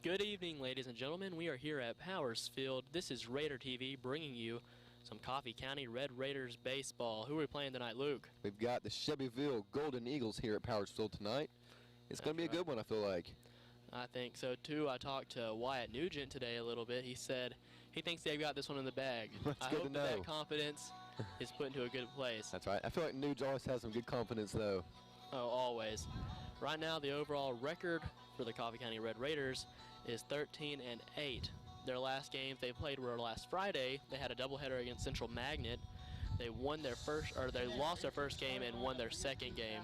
Good evening, ladies and gentlemen. We are here at Powers Field. This is Raider TV bringing you some Coffee County Red Raiders baseball. Who are we playing tonight, Luke? We've got the Shelbyville Golden Eagles here at Powers Field tonight. It's going to be a good one, I feel like. I think so, too. I talked to Wyatt Nugent today a little bit. He said he thinks they've got this one in the bag. That's I good hope to know. that confidence is put into a good place. That's right. I feel like Nuge always has some good confidence, though. Oh, always. Right now, the overall record for the Coffee County Red Raiders is 13-8. Their last games they played were last Friday. They had a doubleheader against Central Magnet. They won their they lost their first game and won their second game.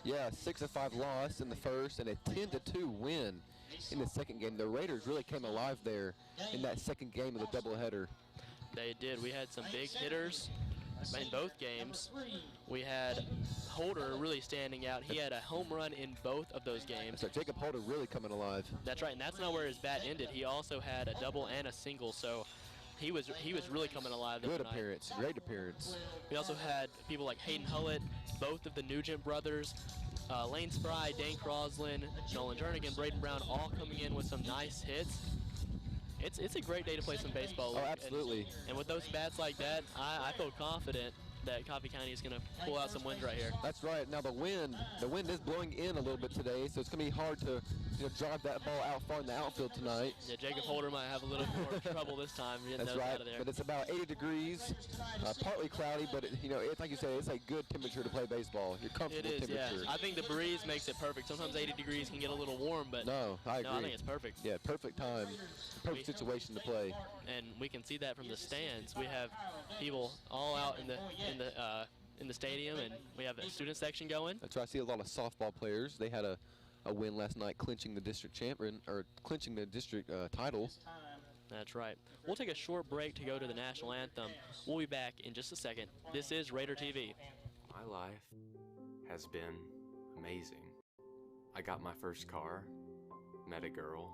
Yeah, 6-5 loss in the first and a 10-2 win in the second game. The Raiders really came alive there in that second game of the doubleheader. They did. We had some big hitters in both games. We had Holder really standing out. He had a home run in both of those games. So Jacob Holder really coming alive. That's right, and that's not where his bat ended. He also had a double and a single, so he was really coming alive. Good appearance, great appearance. We also had people like Hayden Hullett, both of the Nugent brothers, Lane Spry, Dane Crosland, Nolan Jernigan, Braden Brown, all coming in with some nice hits. It's a great day to play some baseball. Oh, absolutely. And with those bats like that, I feel confident that Coffee County is going to pull out some wins right here. That's right. Now the wind is blowing in a little bit today, so it's going to be hard to drive that ball out far in the outfield tonight. Yeah, Jacob Holder might have a little more trouble this time getting those out of there. But it's about 80 degrees, partly cloudy, but like you say, it's a good temperature to play baseball. You're comfortable temperature. Yeah. I think the breeze makes it perfect. Sometimes 80 degrees can get a little warm, but I agree. I think it's perfect. Yeah, perfect time, perfect situation to play. And we can see that from the stands. We have people all out in the stadium, and we have a student section going. That's right. I see a lot of softball players. They had a win last night, clinching the district champion, or clinching the district title. That's right. We'll take a short break to go to the national anthem. We'll be back in just a second. This is Raider TV. My life has been amazing. I got my first car, met a girl,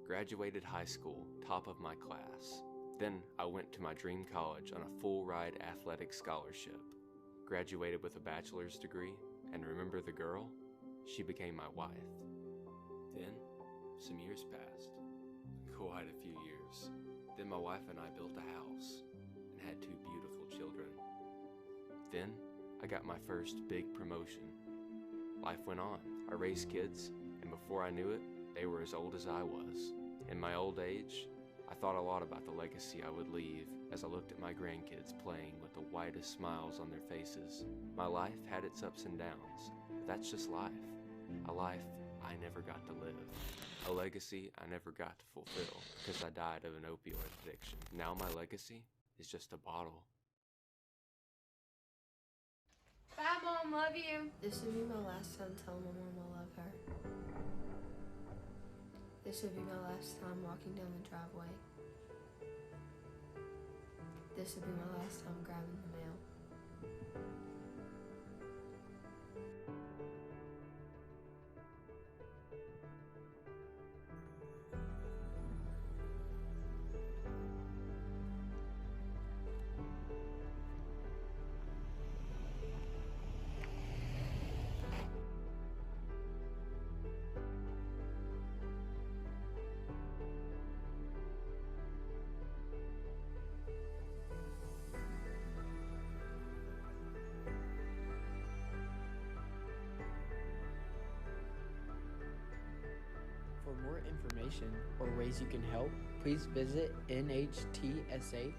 graduated high school, top of my class. Then I went to my dream college on a full-ride athletic scholarship, graduated with a bachelor's degree, and remember the girl? She became my wife. Then, some years passed. Quite a few years. Then my wife and I built a house and had 2 beautiful children. Then, I got my first big promotion. Life went on. I raised kids, and before I knew it, they were as old as I was. In my old age, I thought a lot about the legacy I would leave as I looked at my grandkids playing with the widest smiles on their faces. My life had its ups and downs, but that's just life. A life I never got to live. A legacy I never got to fulfill because I died of an opioid addiction. Now my legacy is just a bottle. Bye, Mom. Love you. This will be my last time telling my mom I love her. This will be my last time walking down the driveway. This will be my last time grabbing the mail. For more information or ways you can help, please visit nhtsa.gov.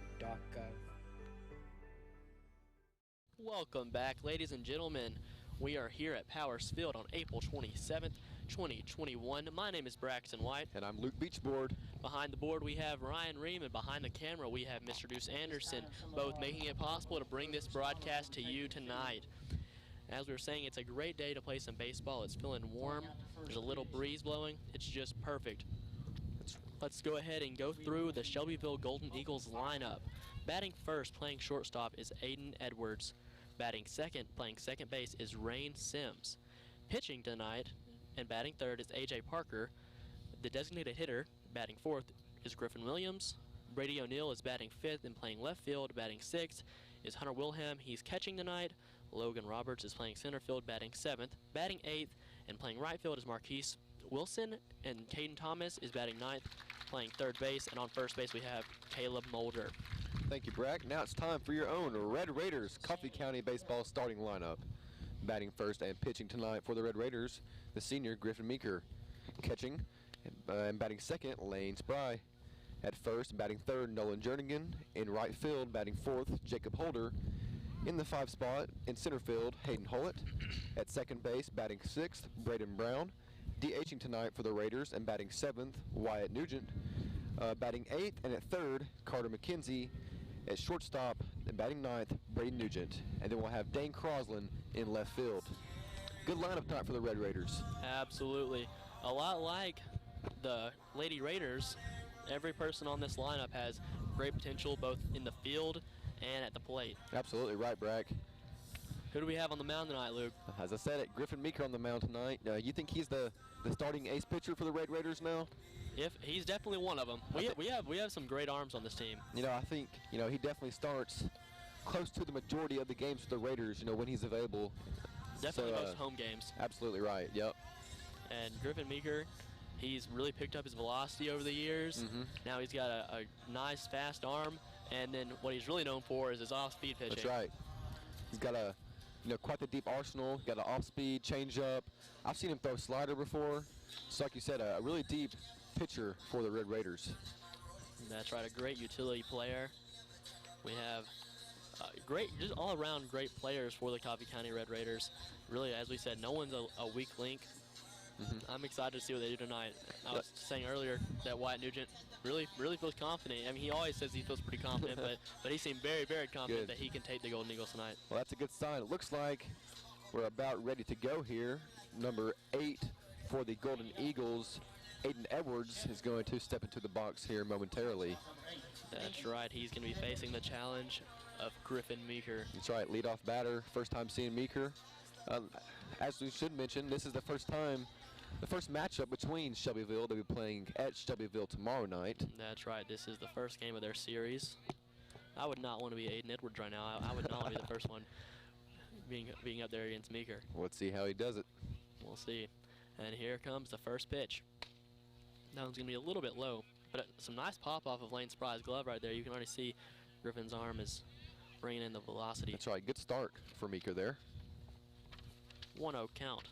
Welcome back, ladies and gentlemen. We are here at Powers Field on April 27th, 2021. My name is Braxton White. And I'm Luke Beachboard. Behind the board, we have Ryan Ream, and behind the camera, we have Mr. Deuce Anderson, both making it possible to bring this broadcast to you tonight. As we were saying, it's a great day to play some baseball. It's feeling warm. There's a little breeze blowing. It's just perfect. Let's go ahead and go through the Shelbyville Golden Eagles lineup. Batting first, playing shortstop, is Aiden Edwards. Batting second, playing second base, is Rain Sims. Pitching tonight and batting third is A.J. Parker. The designated hitter, batting fourth, is Griffin Williams. Brady O'Neill is batting fifth and playing left field. Batting sixth is Hunter Wilhelm. He's catching tonight. Logan Roberts is playing center field, batting seventh. Batting eighth and playing right field is Marquise Wilson, and Caden Thomas is batting ninth, playing third base, and on first base we have Caleb Mulder. Thank you, Brack. Now it's time for your own Red Raiders Coffee County Baseball starting lineup. Batting first and pitching tonight for the Red Raiders, the senior Griffin Meeker. Catching and batting second, Lane Spry. At first, batting third, Nolan Jernigan. In right field, batting fourth, Jacob Holder. In the 5 spot, in center field, Hayden Hullett. At second base, batting sixth, Braden Brown. DHing tonight for the Raiders and batting seventh, Wyatt Nugent. Batting eighth and at third, Carter McKenzie. At shortstop and batting ninth, Braden Nugent. And then we'll have Dane Croslin in left field. Good lineup tonight for the Red Raiders. Absolutely. A lot like the Lady Raiders, every person on this lineup has great potential both in the field and at the plate. Absolutely right, Brack. Who do we have on the mound tonight, Luke? As I said, Griffin Meeker on the mound tonight. You think he's the starting ace pitcher for the Red Raiders now? If he's definitely one of them. We have some great arms on this team. You know, I think he definitely starts close to the majority of the games for the Raiders. When he's available. Definitely most home games. Absolutely right. Yep. And Griffin Meeker, he's really picked up his velocity over the years. Now he's got a nice fast arm, and then what he's really known for is his off-speed pitching. That's right. He's got a quite the deep arsenal. Got an off-speed changeup. I've seen him throw slider before. So like you said, a really deep pitcher for the Red Raiders. That's right, a great utility player. We have just all around great players for the Coffee County Red Raiders. Really, as we said, no one's a weak link. I'm excited to see what they do tonight. I was saying earlier that Wyatt Nugent really feels confident. I mean, he always says he feels pretty confident, but he seemed very, very confident that he can take the Golden Eagles tonight. Well, that's a good sign. It looks like we're about ready to go here. Number 8 for the Golden Eagles, Aiden Edwards, is going to step into the box here momentarily. That's right. He's going to be facing the challenge of Griffin Meeker. That's right. Leadoff batter. First time seeing Meeker. As we should mention, this is the first matchup between Shelbyville. They'll be playing at Shelbyville tomorrow night. That's right. This is the first game of their series. I would not want to be Aiden Edwards right now. I would not want to be the first one being up there against Meeker. Let's see how he does it. We'll see. And here comes the first pitch. That one's going to be a little bit low, but some nice pop off of Lane Spry's glove right there. You can already see Griffin's arm is bringing in the velocity. That's right. Good start for Meeker there. 1-0 count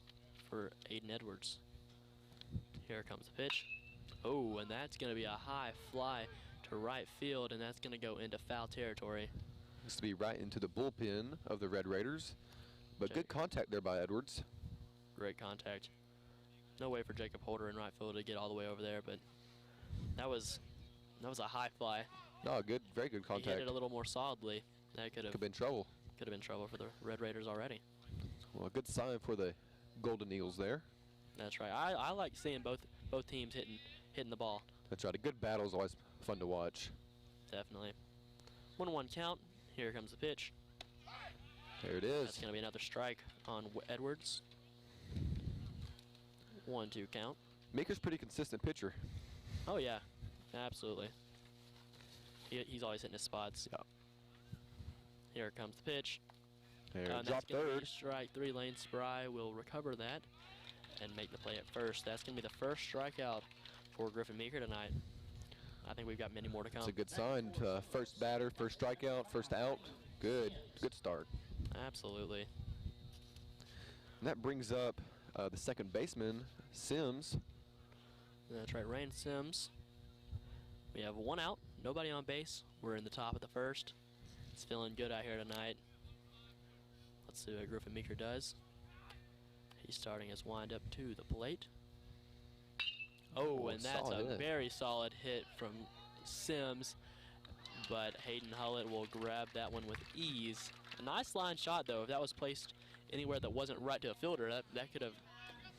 for Aiden Edwards. Here comes the pitch. Oh, and that's going to be a high fly to right field, and that's going to go into foul territory. This to be right into the bullpen of the Red Raiders, but good contact there by Edwards. Great contact. No way for Jacob Holder in right field to get all the way over there, but that was a high fly. No, good, very good contact. He hit it a little more solidly. That could have been trouble. Could have been trouble for the Red Raiders already. Well, a good sign for the Golden Eagles there. That's right. I like seeing both teams hitting the ball. That's right. A good battle is always fun to watch. Definitely. 1-1 count. Here comes the pitch. There it is. That's going to be another strike on Edwards. 1-2 count. Meeker's pretty consistent pitcher. Oh yeah, absolutely. He's always hitting his spots. Yeah. Here comes the pitch. There, that's drop gonna third. Be strike 3. Lane Spry will recover that and make the play at first. That's going to be the first strikeout for Griffin Meeker tonight. I think we've got many more to come. That's a good sign. First batter, first strikeout, first out. Good start. Absolutely. And that brings up the second baseman, Sims. That's right, Ryan Sims. We have 1 out, nobody on base. We're in the top of the first. It's feeling good out here tonight. Let's see what Griffin Meeker does. He's starting his windup to the plate. Oh, and that's a very solid hit from Sims, but Hayden Hullett will grab that one with ease. A nice line shot, though. If that was placed anywhere that wasn't right to a fielder, that could have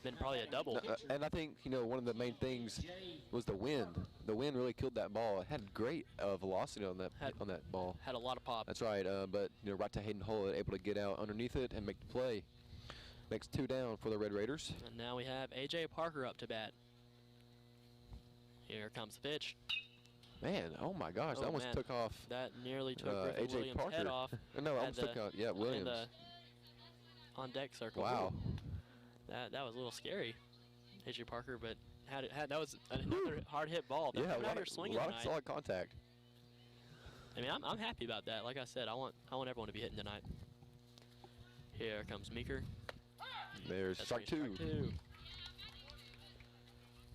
been probably a double. And I think, one of the main things was the wind. The wind really killed that ball. It had great velocity on that ball. Had a lot of pop. That's right, but right to Hayden Hullett, able to get out underneath it and make the play. Makes 2 down for the Red Raiders. And now we have A.J. Parker up to bat. Here comes the pitch. Man, oh my gosh, that almost took off. That nearly took Griffin A.J. Williams' Parker. head off. No, almost took out, Williams. On deck circle. Wow. That was a little scary. AJ Parker, but that was another hard hit ball. They're Yeah, coming out here swinging a lot of tonight. solid contact. I mean, I'm happy about that. Like I said, I want everyone to be hitting tonight. Here comes Meeker. There's That's strike gonna be two.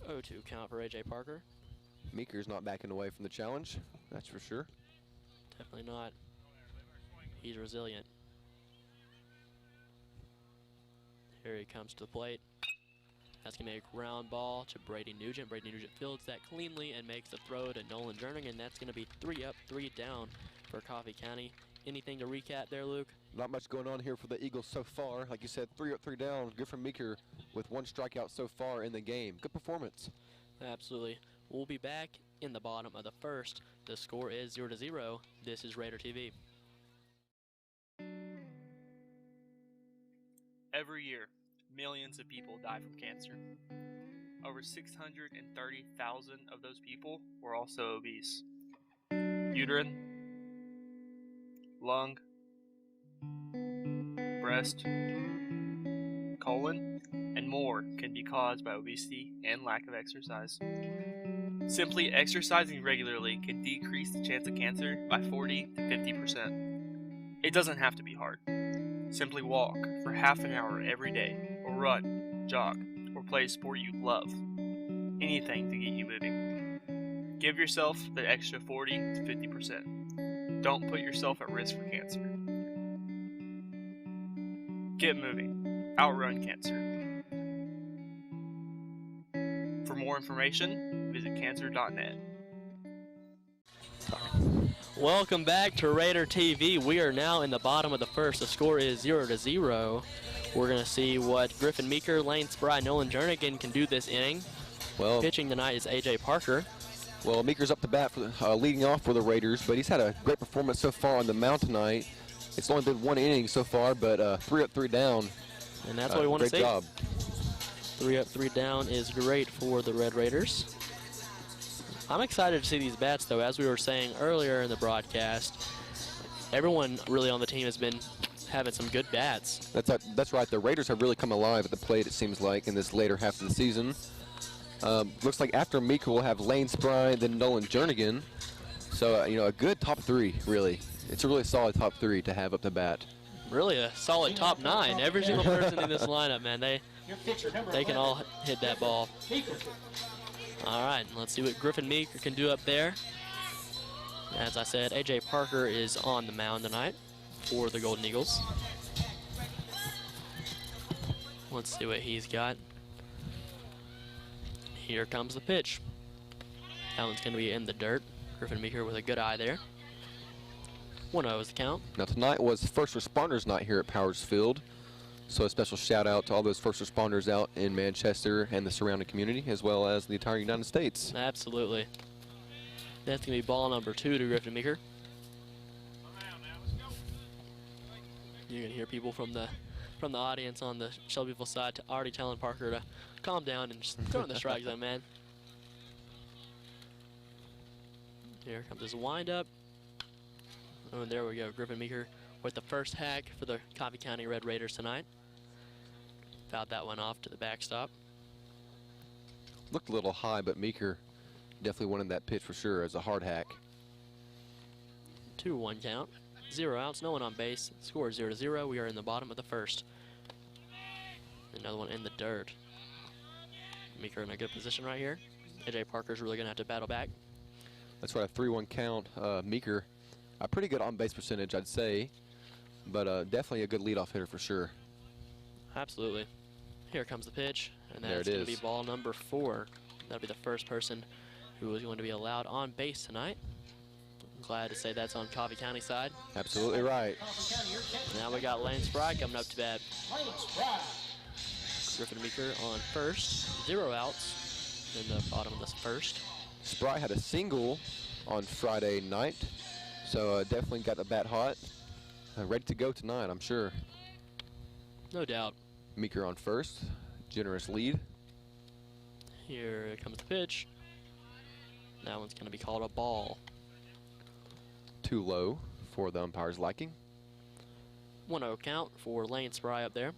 0-2 count for AJ Parker. Meeker's not backing away from the challenge, that's for sure. Definitely not. He's resilient. Here he comes to the plate. That's going to be a ground ball to Brady Nugent. Brady Nugent fields that cleanly and makes the throw to Nolan Jernigan. That's going to be 3 up, 3 down for Coffee County. Anything to recap there, Luke? Not much going on here for the Eagles so far. Like you said, 3 up, 3 down. Griffin Meeker with 1 strikeout so far in the game. Good performance. Absolutely. We'll be back in the bottom of the first. The score is 0-0. This is Raider TV. Every year, millions of people die from cancer. Over 630,000 of those people were also obese. Uterine, lung, breast, colon, and more can be caused by obesity and lack of exercise. Simply exercising regularly can decrease the chance of cancer by 40 to 50%. It doesn't have to be hard. Simply walk for half an hour every day, or run, jog, or play a sport you love. Anything to get you moving. Give yourself the extra 40 to 50%. Don't put yourself at risk for cancer. Get moving. Outrun cancer. For more information, visit cancer.net. Welcome back to Raider TV. We are now in the bottom of the first. The score is 0-0. We're going to see what Griffin Meeker, Lane Spry, Nolan Jernigan can do this inning. Well, pitching tonight is AJ Parker. Well, Meeker's up to bat for leading off for the Raiders, but he's had a great performance so far on the mound tonight. It's only been 1 inning so far, but 3 up, 3 down. And that's what we want to see. Great job. 3 up, 3 down is great for the Red Raiders. I'm excited to see these bats, though. As we were saying earlier in the broadcast, everyone really on the team has been having some good bats. That's right. The Raiders have really come alive at the plate, it seems like, in this later half of the season. Looks like after Meeker we'll have Lane Spry, then Nolan Jernigan. So, a good top 3, really. It's a really solid top 3 to have up the bat. Really a solid top 9. Every single person in this lineup, man, they can all hit that ball. All right, let's see what Griffin Meeker can do up there. As I said, AJ Parker is on the mound tonight for the Golden Eagles. Let's see what he's got. Here comes the pitch. That one's going to be in the dirt. Griffin Meeker with a good eye there. 1-0 is the count. Now tonight was First Responders Night here at Powers Field. So a special shout out to all those first responders out in Manchester and the surrounding community, as well as the entire United States. Absolutely. That's going to be ball number 2 to Griffin Meeker. You can hear people from the audience on the Shelbyville side already telling Parker to calm down and just throw in the strike zone, man. Here comes his windup. Oh, and there we go. Griffin Meeker with the first hack for the Coffee County Red Raiders tonight. Fouled that one off to the backstop. Looked a little high, but Meeker definitely wanted that pitch for sure as a hard hack. 2-1 count. 0 outs, no one on base. Score 0-0. We are in the bottom of the first. Another one in the dirt. Meeker in a good position right here. AJ Parker's really going to have to battle back. That's right, a 3-1 count. Meeker, a pretty good on-base percentage, I'd say, but definitely a good leadoff hitter for sure. Absolutely. Here comes the pitch, and There that's it going to is. be ball number 4. That'll be the first person who is going to be allowed on base tonight. I'm glad to say that's on Coffee County side. Absolutely right. Now we got Lane Spry coming up to bat. Griffin Meeker on first. 0 outs in the bottom of this first. Spry had a single on Friday night, so definitely got the bat hot. Ready to go tonight, I'm sure. No doubt. Meeker on first, generous lead. Here comes the pitch. That one's going to be called a ball. Too low for the umpire's liking. 1-0 count for Lane Spry up there.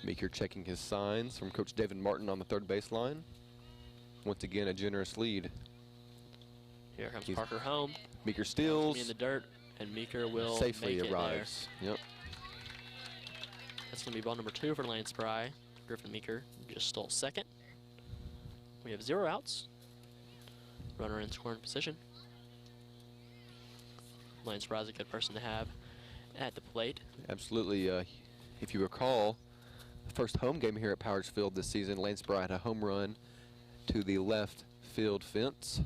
Meeker checking his signs from Coach David Martin on the third baseline. Once again, a generous lead. Here comes Parker home. Meeker steals. In the dirt, and Meeker will safely make it arrives. there. Yep. That's going to be ball number 2 for Lane Spry. Griffin Meeker just stole second. We have 0 outs. Runner in scoring position. Lane Spry is a good person to have at the plate. Absolutely. If you recall, the first home game here at Powers Field this season, Lane Spry had a home run to the left field fence.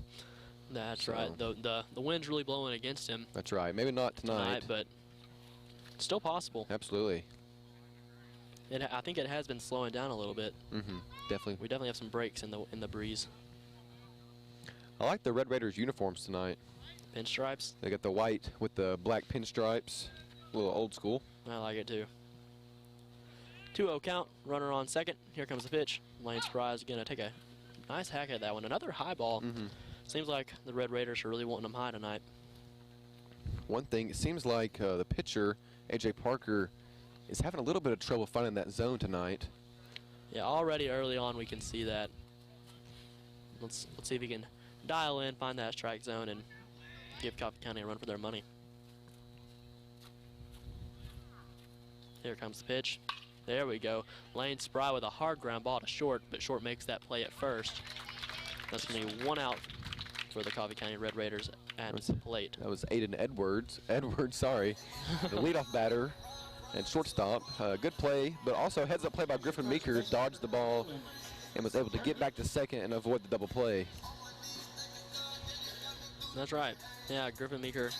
That's right. The wind's really blowing against him. That's right. Maybe not tonight, but it's still possible. Absolutely. I think it has been slowing down a little bit. Definitely. We definitely have some breaks in the breeze. I like the Red Raiders uniforms tonight. Pinstripes. They got the white with the black pinstripes. A little old school. I like it too. 2-0 count. Runner on second. Here comes the pitch. Lane Spry is going to take a nice hack at that one. Another high ball. Seems like the Red Raiders are really wanting them high tonight. One thing, it seems like the pitcher, A.J. Parker, is having a little bit of trouble finding that zone tonight. Yeah, already early on we can see that. Let's see if he can dial in, find that strike zone, and give Coffee County a run for their money. Here comes the pitch. There we go. Lane Spry with a hard ground ball to short, but short makes that play at first. That's going to be 1 out for the Coffee County Red Raiders at the plate. That was Aiden Edwards, sorry, the leadoff batter and shortstop. Good play, but also heads-up play by Griffin Meeker, dodged the ball and was able to get back to second and avoid the double play. That's right. Yeah, Griffin Meeker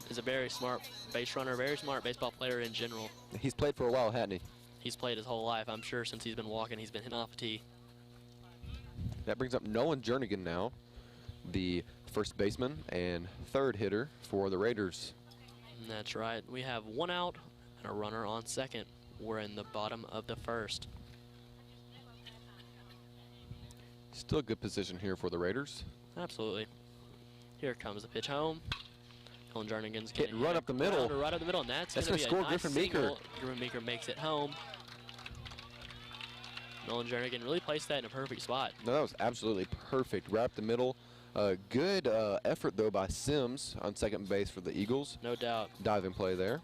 is a very smart base runner, very smart baseball player in general. He's played for a while, hasn't he? He's played his whole life. I'm sure since he's been walking, he's been hitting off a tee. That brings up Nolan Jernigan now, the first baseman and third hitter for the Raiders. That's right. We have 1 out and a runner on second. We're in the bottom of the first. Still a good position here for the Raiders. Absolutely. Here comes the pitch home. Nolan Jernigan's getting run up the middle. Right up the middle, and that's going to score nice Griffin Meeker. Griffin Meeker makes it home. Nolan Jernigan really placed that in a perfect spot. No, that was absolutely perfect. Right up the middle. Good effort, though, by Sims on second base for the Eagles. No doubt. Diving play there.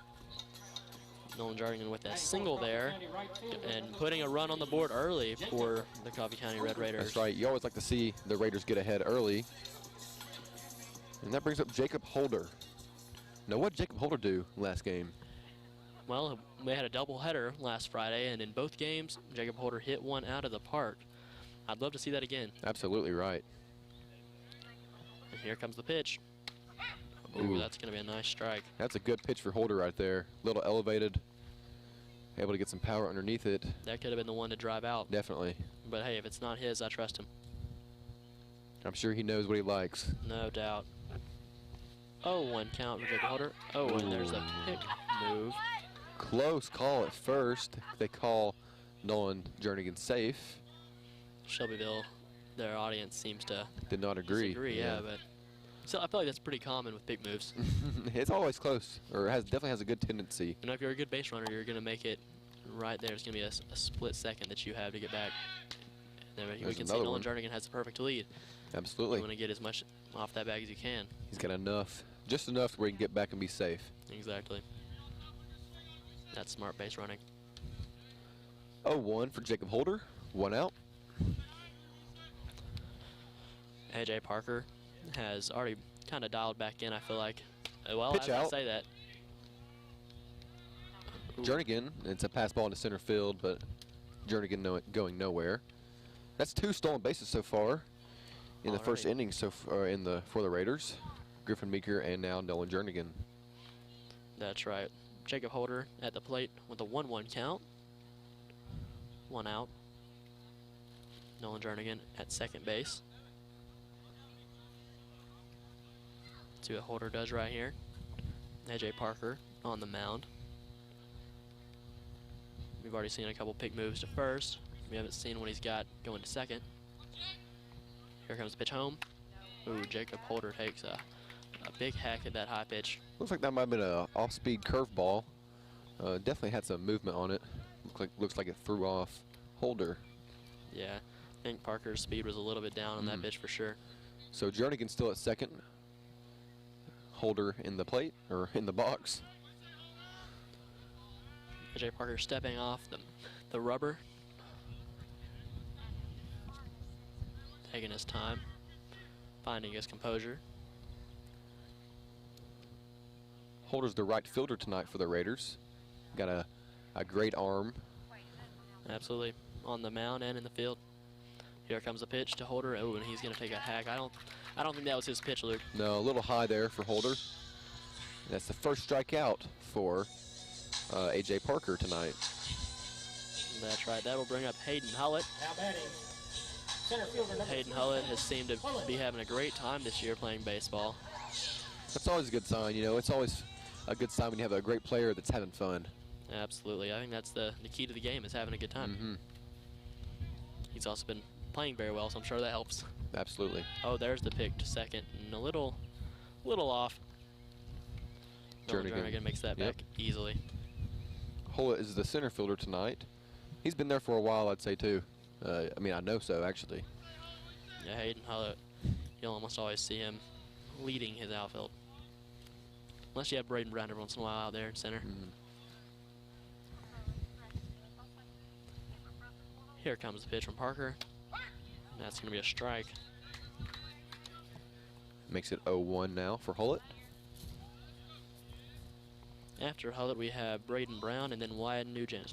Nolan Jernigan with a single there and putting a run on the board early for the Coffee County Red Raiders. That's right. You always like to see the Raiders get ahead early. And that brings up Jacob Holder. Now, what did Jacob Holder do last game? Well, we had a doubleheader last Friday, and in both games, Jacob Holder hit one out of the park. I'd love to see that again. Absolutely right. And here comes the pitch. Ooh, that's going to be a nice strike. That's a good pitch for Holder right there. A little elevated. Able to get some power underneath it. That could have been the one to drive out. Definitely. But hey, if it's not his, I trust him. I'm sure he knows what he likes. No doubt. 0-1 count for Jacob Holder. Oh, and there's a pick move. Close call at first. They call Nolan Jernigan safe. Shelbyville, their audience seems to did not agree. Disagree, yeah, but so I feel like that's pretty common with big moves. It's always close, or definitely has a good tendency. You know, if you're a good base runner, you're going to make it right there. It's going to be a split second that you have to get back. And then we can see Nolan Jernigan has the perfect lead. Absolutely. You want to get as much off that bag as you can. He's got enough, just enough where he can get back and be safe. Exactly. That's smart base running. 0-1 for Jacob Holder. 1 out. A.J. Parker has already kind of dialed back in, I feel like. Well, pitch I out. say that. Jernigan, it's a pass ball into center field, but Jernigan going nowhere. That's 2 stolen bases so far in the first inning for the Raiders. Griffin Meeker and now Nolan Jernigan. That's right. Jacob Holder at the plate with a 1-1 count. 1 out. Nolan Jernigan at second base. See what Holder does right here. A.J. Parker on the mound. We've already seen a couple pick moves to first. We haven't seen what he's got going to second. Here comes the pitch home. Ooh, Jacob Holder takes a big hack at that high pitch. Looks like that might have been an off-speed curveball. Definitely had some movement on it. looks like it threw off Holder. Yeah, I think Parker's speed was a little bit down on that pitch for sure. So Jernigan still at second. Holder in the plate, or in the box. AJ Parker stepping off the rubber. Taking his time, finding his composure. Holder's the right fielder tonight for the Raiders. Got a great arm. Absolutely, on the mound and in the field. Here comes the pitch to Holder. Oh, and he's going to take a hack. I don't think that was his pitch, Luke. No, a little high there for Holder. That's the first strikeout for AJ Parker tonight. That's right. That'll bring up Hayden Hullett. Hayden Hullett has seemed to be having a great time this year playing baseball. That's always a good sign. You know, it's always a good sign when you have a great player that's having fun. Absolutely. I think that's the key to the game, is having a good time. He's also been playing very well, so I'm sure that helps. Absolutely. Oh, there's the pick to second, and a little off. Jernigan makes that back easily. Hullett is the center fielder tonight. He's been there for a while, I'd say, too. I mean, I know so, actually. Yeah, Hayden Hullett, you'll almost always see him leading his outfield. Unless you have Braden Brown every once in a while out there in center. Here comes the pitch from Parker. That's going to be a strike. Makes it 0-1 now for Hullett. After Hullett, we have Braden Brown and then Wyatt Nugent.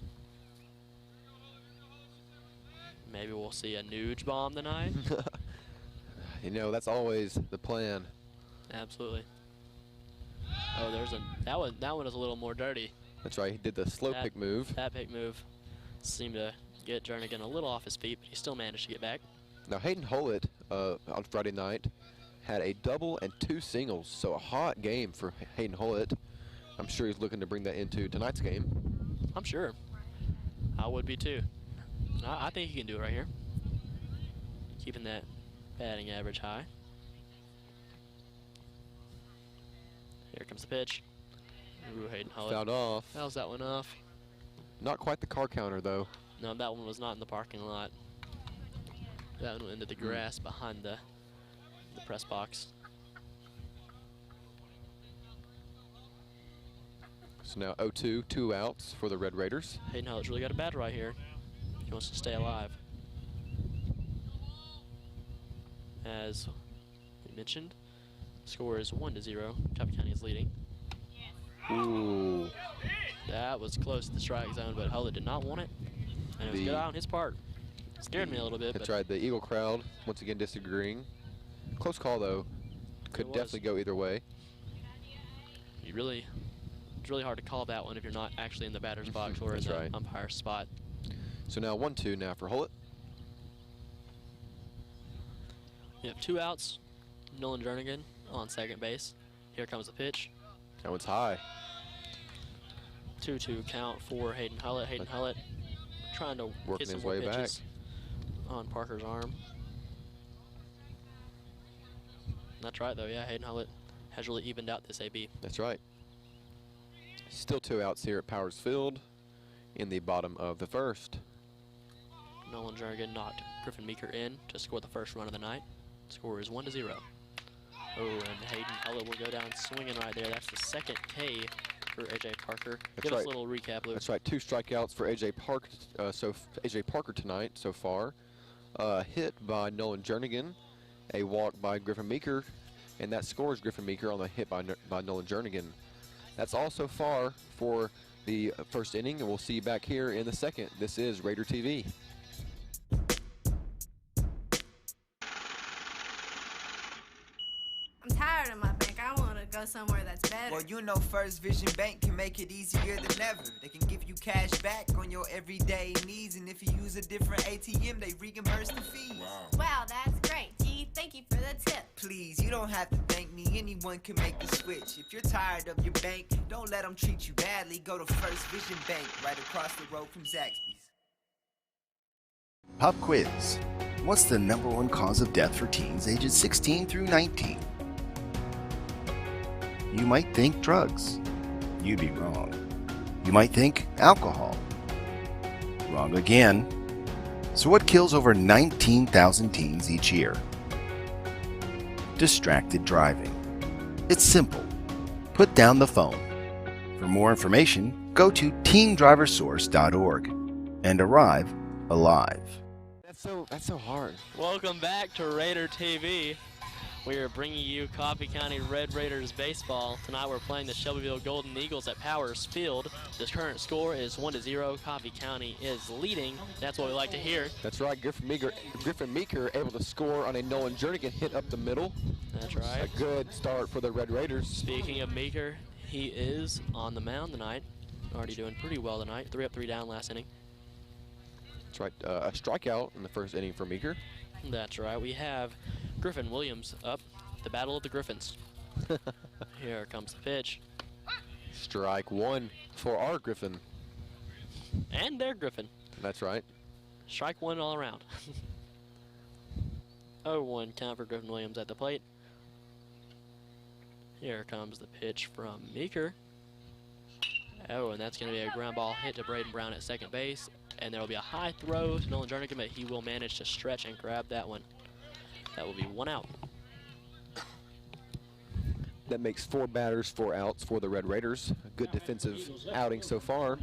Maybe we'll see a Nuge bomb tonight. You know, that's always the plan. Absolutely. Oh, that one was a little more dirty. That's right. He did the slow pick move. That pick move seemed to get Jernigan a little off his feet, but he still managed to get back. Now Hayden Hullett on Friday night had a double and 2 singles, so a hot game for Hayden Hullett. I'm sure he's looking to bring that into tonight's game. I'm sure. I would be too. I think he can do it right here. Keeping that batting average high. Here comes the pitch. Ooh, Hayden Hullett. Fouled off. Fouls that one off. Not quite the car counter, though. No, that one was not in the parking lot. That one went into the grass behind the press box. So now 0-2, 2 outs for the Red Raiders. Hayden Hullett's really got a bat right here. He wants to stay alive. As we mentioned, score is 1-0. Coffee County is leading. Ooh. That was close to the strike zone, but Hullett did not want it. And it was a good eye on his part. Scared me a little bit. That's right. The Eagle crowd once again disagreeing. Close call though. Could definitely go either way. It's really hard to call that one if you're not actually in the batter's box or in the umpire's spot. So now 1-2 now for Hullett. You have 2 outs. Nolan Jernigan on second base. Here comes the pitch. That one's high. 2-2 count for Hayden Hullett. Hayden Hullett trying to working get some his more way pitches back on Parker's arm. That's right, though. Yeah, Hayden Hullett has really evened out this AB. That's right. Still 2 outs here at Powers Field in the bottom of the first. Nolan Jernigan knocked Griffin Meeker in to score the first run of the night. Score is 1-0. Oh, and Hayden Hullett will go down swinging right there. That's the second K for AJ Parker. Give us a little recap, Luke. That's right. 2 strikeouts for AJ Parker. AJ Parker tonight so far. Hit by Nolan Jernigan, a walk by Griffin Meeker, and that scores Griffin Meeker on the hit by Nolan Jernigan. That's all so far for the first inning, and we'll see you back here in the second. This is Raider TV. I'm tired of my bank. I want to go somewhere that's better. Well, you know First Vision Bank can make it easier than ever. They can give you cash back on your everyday needs, and if you use a different ATM, they reimburse the fees. Wow, that's great. Gee, thank you for the tip. Please, you don't have to thank me. Anyone can make the switch. If you're tired of your bank, don't let them treat you badly. Go to First Vision Bank right across the road from Zaxby's. Pop quiz. What's the #1 cause of death for teens ages 16 through 19? You might think drugs. You'd be wrong. You might think alcohol. Wrong again. So what kills over 19,000 teens each year? Distracted driving. It's simple. Put down the phone. For more information, go to teendriversource.org and arrive alive. That's so hard. Welcome back to Raider TV. We are bringing you Coffee County Red Raiders baseball. Tonight we're playing the Shelbyville Golden Eagles at Powers Field. The current score is 1-0. Coffee County is leading. That's what we like to hear. That's right. Griffin Meeker able to score on a Nolan Jernigan hit up the middle. That's right. A good start for the Red Raiders. Speaking of Meeker, he is on the mound tonight. Already doing pretty well tonight. 3 up, 3 down last inning. That's right. A strikeout in the first inning for Meeker. That's right. We have Griffin Williams up. The battle of the Griffins. Here comes the pitch. Strike one for our Griffin. And their Griffin. That's right. Strike one all around. 0-1 count for Griffin Williams at the plate. Here comes the pitch from Meeker. Oh, and that's going to be a ground ball hit to Braden Brown at second base. And there will be a high throw to Nolan Jernigan, but he will manage to stretch and grab that one. That will be 1 out. That makes 4 batters, 4 outs for the Red Raiders. A good defensive outing so far.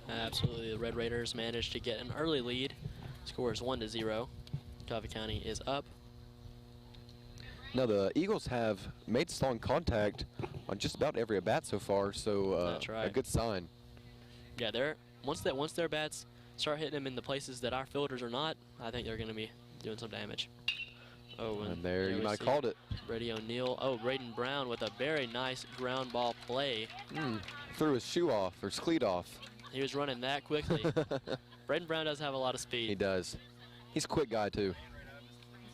Absolutely, the Red Raiders managed to get an early lead. Score is 1-0. Coffee County is up. Now the Eagles have made strong contact on just about every at bat so far, so That's right. a good sign. Yeah, once their bats start hitting them in the places that our fielders are not, I think they're going to be doing some damage. Oh, And there you we might have see called it. Brady O'Neill. Oh, Braden Brown with a very nice ground ball play. Threw his shoe off, or his cleat off. He was running that quickly. Braden Brown does have a lot of speed. He does. He's a quick guy, too.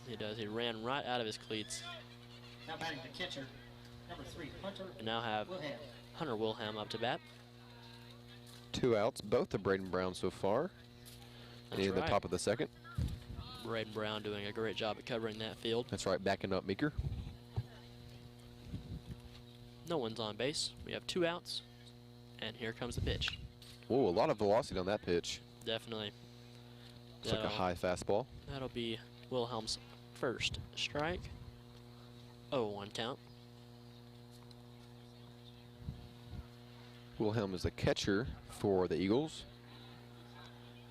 He does. He ran right out of his cleats. Now batting the catcher, number 3, Hunter. We now have Wilhelm. Hunter Wilhelm up to bat. 2 outs, both of Braden Brown so far. That's In the right. top of the second. Braden Brown doing a great job at covering that field. That's right, backing up Meeker. No one's on base. We have 2 outs. And here comes the pitch. Whoa, a lot of velocity on that pitch. Definitely. It's like a high fastball. That'll be Wilhelm's first strike. 0-1 count. Wilhelm is the catcher for the Eagles.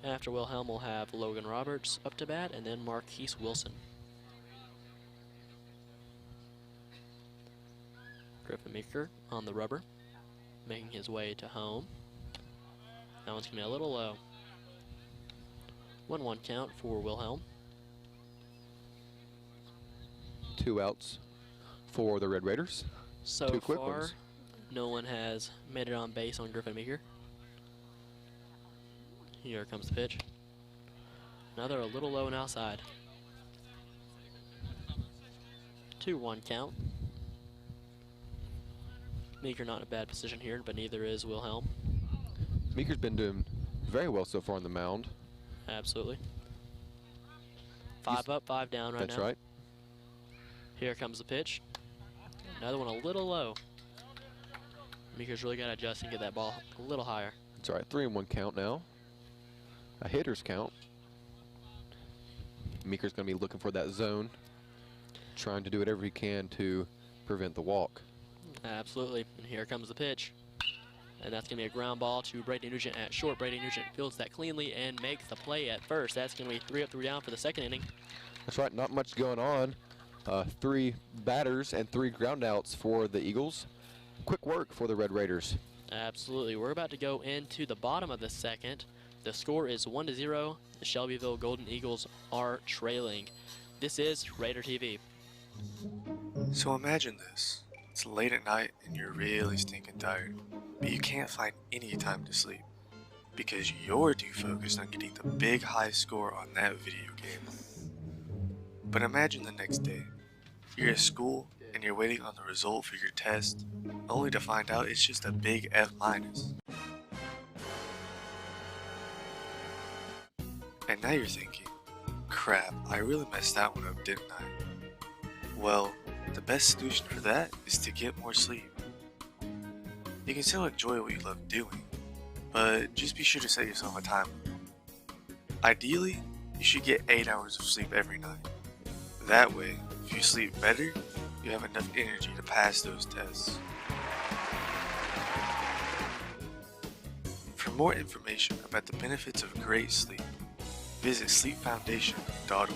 After Wilhelm, we'll have Logan Roberts up to bat, and then Marquise Wilson. Griffin Meeker on the rubber, making his way to home. That one's going to be a little low. 1-1 count for Wilhelm. 2 outs for the Red Raiders. So 2 quick far, ones. no one has made it on base on Griffin Meeker. Here comes the pitch. Another a little low and outside. 2-1 count. Meeker not in a bad position here, but neither is Wilhelm. Meeker's been doing very well so far on the mound. Absolutely. 5 up, 5 down right now. That's right. Here comes the pitch. Another one a little low. Meeker's really got to adjust and get that ball a little higher. That's right, 3-1 count now. A hitter's count. Meeker's going to be looking for that zone, trying to do whatever he can to prevent the walk. Absolutely. And here comes the pitch. And that's going to be a ground ball to Brady Nugent at short. Brady Nugent fields that cleanly and makes the play at first. That's going to be 3 up, 3 down for the second inning. That's right, not much going on. 3 batters and 3 ground outs for the Eagles. Quick work for the Red Raiders. Absolutely. We're about to go into the bottom of the second. The score is 1-0. The Shelbyville Golden Eagles are trailing. This is Raider TV. So imagine this. It's late at night and you're really stinking tired, but you can't find any time to sleep because you're too focused on getting the big high score on that video game. But imagine the next day. You're at school and you're waiting on the result for your test, only to find out it's just a big F-. And now you're thinking, crap, I really messed that one up, didn't I? Well, the best solution for that is to get more sleep. You can still enjoy what you love doing, but just be sure to set yourself a timer. Ideally, you should get 8 hours of sleep every night. That way, if you sleep better, you have enough energy to pass those tests. For more information about the benefits of great sleep, visit sleepfoundation.org.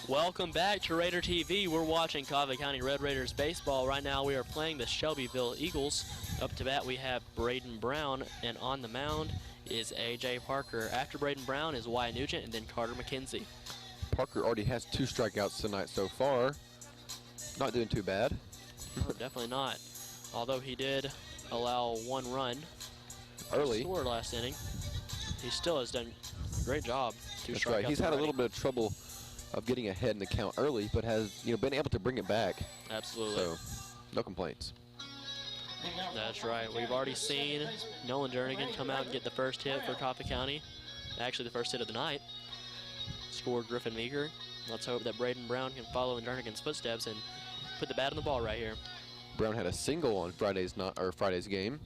Welcome back to Raider TV. We're watching Coffee County Red Raiders baseball. Right now we are playing the Shelbyville Eagles. Up to bat we have Braden Brown, and on the mound is A.J. Parker. After Braden Brown is Wyatt Nugent and then Carter McKenzie. Parker already has 2 strikeouts tonight so far. Not doing too bad. Oh, definitely not. Although he did allow 1 run Early. Scored last inning. He still has done a great job. 2 That's strikeouts right. He's had a already. little bit of trouble of getting ahead in the count early, but has been able to bring it back. Absolutely. So, no complaints. That's right. We've already seen Nolan Jernigan come out and get the first hit for Coffee County. Actually, the first hit of the night. Scored Griffin Meeker. Let's hope that Braden Brown can follow in Jernigan's footsteps and put the bat on the ball right here. Brown had a single on Friday's game.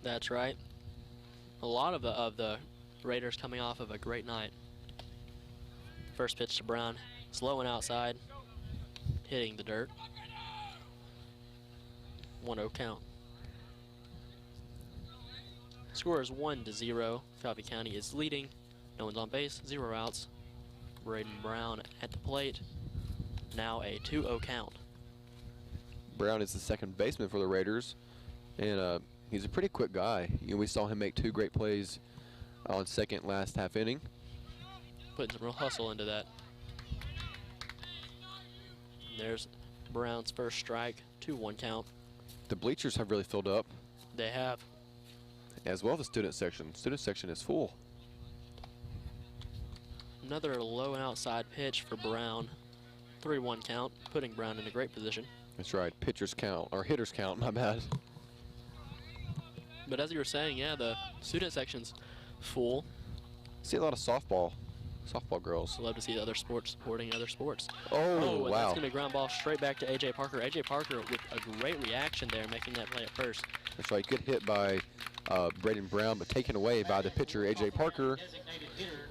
That's right. A lot of the Raiders coming off of a great night. First pitch to Brown. It's low and outside. Hitting the dirt. 1-0 count. Score is 1-0. Coffee County is leading. No one's on base. 0 outs. Braden Brown at the plate. Now a 2-0 count. Brown is the second baseman for the Raiders, and he's a pretty quick guy. We saw him make 2 great plays on second last half inning. Putting some real hustle into that. There's Brown's first strike. 2-1 count. The bleachers have really filled up. They have. As well as the student section. Student section is full. Another low and outside pitch for Brown. 3-1 count, putting Brown in a great position. That's right. Pitchers count, or hitters count, my bad. But as you were saying, yeah, the student section's full. See a lot of softball girls. Love to see the other sports supporting other sports. Oh, and wow. that's going to ground ball straight back to A.J. Parker. A.J. Parker with a great reaction there, making that play at first. That's right. Good hit by Braden Brown, but taken away by the pitcher, A.J. Parker.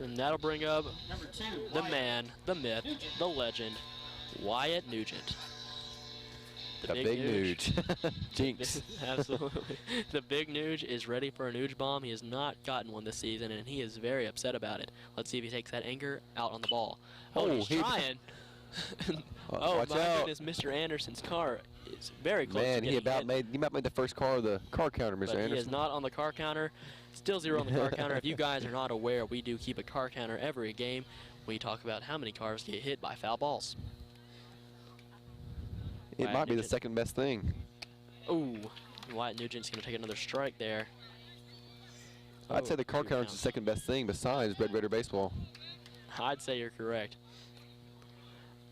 And that'll bring up the man, the myth, the legend, Wyatt Nugent. The big Nuge. Jinx. Absolutely. The big Nuge is ready for a Nuge bomb. He has not gotten one this season, and he is very upset about it. Let's see if he takes that anger out on the ball. Oh, he's trying. Oh, watch my out. goodness, Mr. Anderson's car is very close Man, to he getting about hit. made the first car of the car counter, Mr. But Anderson. he is not on the car counter. Still 0 on the car counter. If you guys are not aware, we do keep a car counter every game. We talk about how many cars get hit by foul balls. It Wyatt might be the Nugent. second best thing. Ooh, Wyatt Nugent's going to take another strike there. I'd say the car 2 counter is count. the second best thing besides Red Raider baseball. I'd say you're correct.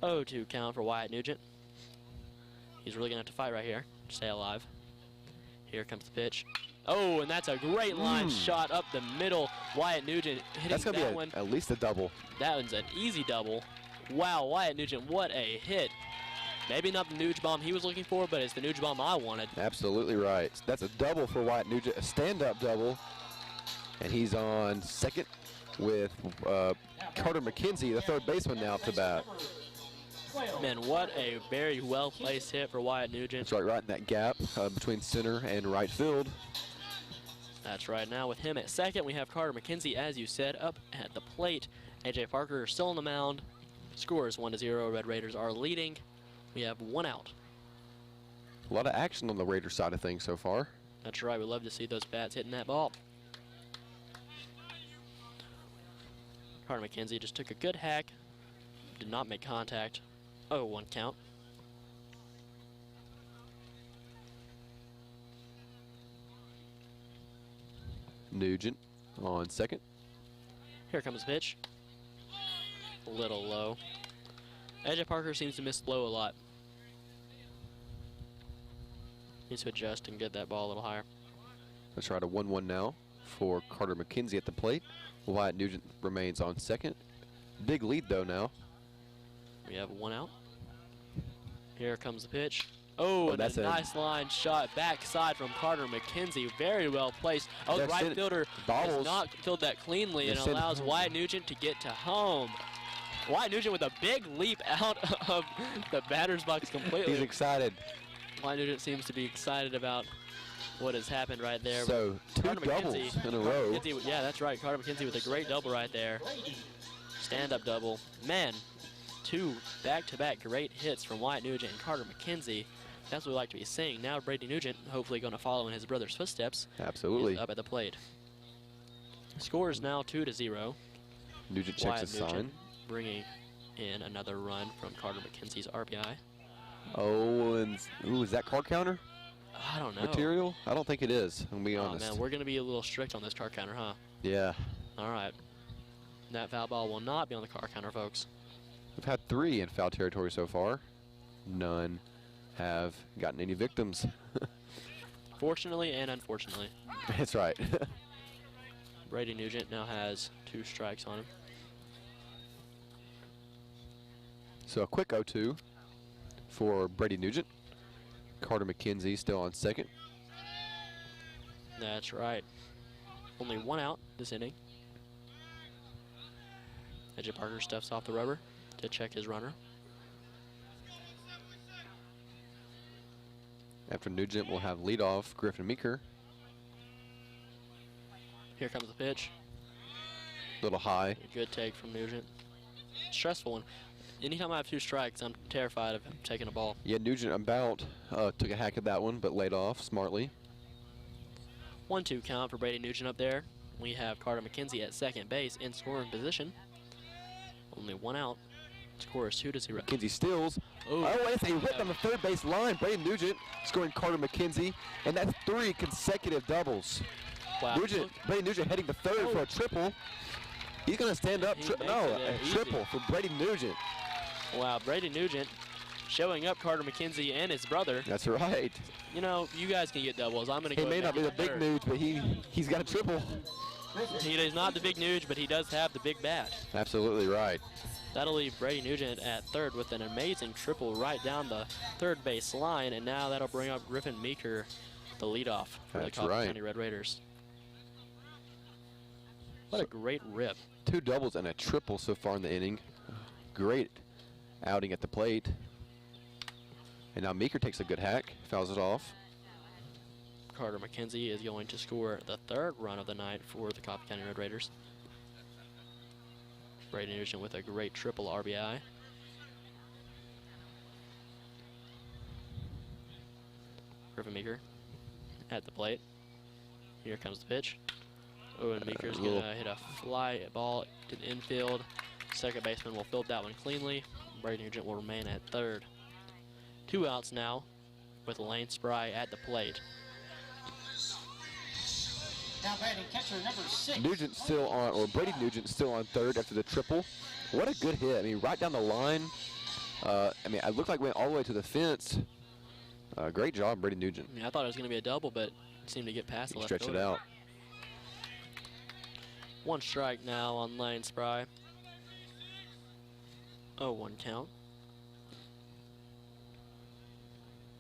0-2 count for Wyatt Nugent. He's really going to have to fight right here to stay alive. Here comes the pitch. Oh, and that's a great line shot up the middle. Wyatt Nugent hitting That's going that to be one. at least a double. That one's an easy double. Wow, Wyatt Nugent, what a hit. Maybe not the Nuge bomb he was looking for, but it's the Nuge bomb I wanted. Absolutely right. That's a double for Wyatt Nugent, a stand-up double. And he's on second with Carter McKenzie, the third baseman, now up to bat. Man, what a very well-placed hit for Wyatt Nugent. That's right in that gap between center and right field. That's right. Now with him at second, we have Carter McKenzie, as you said, up at the plate. A.J. Parker still on the mound. Score is 1-0. Red Raiders are leading. We have 1 out. A lot of action on the Raiders side of things so far. That's right. We love to see those bats hitting that ball. Carter McKenzie just took a good hack. Did not make contact. 0-1 count. Nugent on second. Here comes the pitch. A little low. A.J. Parker seems to miss low a lot. Needs to adjust and get that ball a little higher. Let's try to 1-1 now for Carter McKenzie at the plate. Wyatt Nugent remains on second. Big lead though now. We have 1 out. Here comes the pitch. Oh, and that's a a nice line shot backside from Carter McKenzie. Very well placed. Oh, the They're right sending fielder balls. has not filled that cleanly and They're sending- allows Wyatt Nugent to get to home. Wyatt Nugent with a big leap out of the batter's box completely. He's excited. Wyatt Nugent seems to be excited about what has happened right there. So, two Carter doubles McKenzie- in a Carter row. McKenzie, yeah, that's right. Carter McKenzie with a great double right there. Stand-up double. Man, two back-to-back great hits from Wyatt Nugent and Carter McKenzie. That's what we like to be seeing. Now Brady Nugent, hopefully going to follow in his brother's footsteps. Absolutely. Is up at the plate. Score is now 2-0. Nugent checks Wyatt his Nugent sign. bringing in another run from Carter McKenzie's RBI. Oh, and ooh, is that card counter I don't know. material? I don't think it is. I'm gonna be Oh honest. man, we're going to be a little strict on this car counter, huh? Yeah. All right. That foul ball will not be on the car counter, folks. We've had 3 in foul territory so far. None have gotten any victims. Fortunately and unfortunately. That's right. Brady Nugent now has 2 strikes on him. So a quick 0-2 for Brady Nugent. Carter McKenzie still on second. That's right. Only 1 out this inning. AJ Parker stuffs off the rubber to check his runner. After Nugent, we'll have leadoff Griffin Meeker. Here comes the pitch. Little high. A good take from Nugent. Stressful one. Anytime I have 2 strikes, I'm terrified of him taking a ball. Yeah, Nugent about took a hack at that one, but laid off smartly. 1-2 count for Brady Nugent up there. We have Carter McKenzie at second base in scoring position. Only 1 out. Score is 2-0. McKenzie steals. Ooh. Oh, it's a hit on the third base line. Brady Nugent scoring Carter McKenzie, and that's 3 consecutive doubles. Wow. Nugent, Brady Nugent heading to third for a triple. He's going to stand up. He makes No, it a easy. triple for Brady Nugent. Wow, Brady Nugent showing up Carter McKenzie and his brother. That's right. You know, you guys can get doubles. I'm going to He go may ahead not be and the get big third. Nuge, but he's got a triple. He is not the big Nuge, but he does have the big bat. Absolutely right. That'll leave Brady Nugent at third with an amazing triple right down the third base line, and now that'll bring up Griffin Meeker, the leadoff for That's the Coffee right. County Red Raiders. What a great rip. 2 doubles and a triple so far in the inning. Great outing at the plate. And now Meeker takes a good hack, fouls it off. Carter McKenzie is going to score the 3rd run of the night for the Coffee County Red Raiders. Brady Nugent with a great triple RBI. Griffin Meeker at the plate. Here comes the pitch. Oh, and Meeker's going to hit a fly ball to the infield. Second baseman will field that one cleanly. Brady Nugent will remain at third. 2 outs now with Lane Spry at the plate. Now batting catcher number 6. Nugent still on, or Brady Nugent still on third after the triple. What a good hit. I mean, right down the line. I mean, it looked like it went all the way to the fence. Great job, Brady Nugent. I thought it was going to be a double, but it seemed to get past the left Stretch it fielder. out. 1 strike now on Lane Spry. 0-1 count.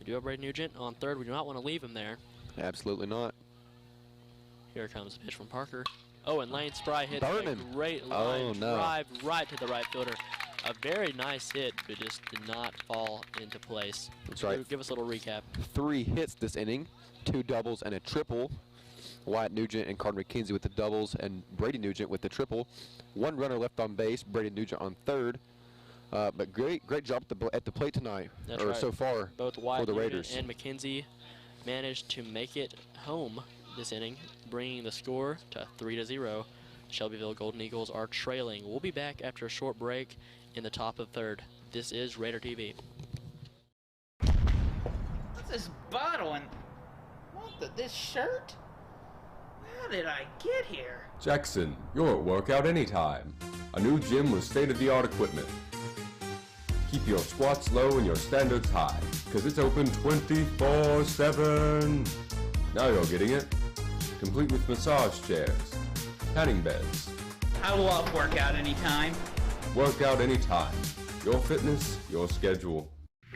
We do have Brady Nugent on third. We do not want to leave him there. Absolutely not. Here comes a pitch from Parker. Oh, and Lane Spry hits Burn a him. great Oh, line no. drive right to the right fielder. A very nice hit, but just did not fall into place. That's right. Give us a little recap. 3 hits this inning, 2 doubles and a triple. Wyatt Nugent and Carter McKenzie with the doubles, and Brady Nugent with the triple. 1 runner left on base, Brady Nugent on third. But great job at the plate tonight, That's or right. so far Both for Wyatt the Nugent Raiders. and McKenzie managed to make it home this inning, bringing the score to 3-0. Shelbyville Golden Eagles are trailing. We'll be back after a short break in the top of third. This is Raider TV. What's this bottle and this shirt? How did I get here? Jackson, you're at workout anytime. A new gym with state-of-the-art equipment. Keep your squats low and your standards high, because it's open 24/7. Now you're getting it. Complete with massage chairs, tanning beds. I love workout anytime. Workout anytime. Your fitness, your schedule.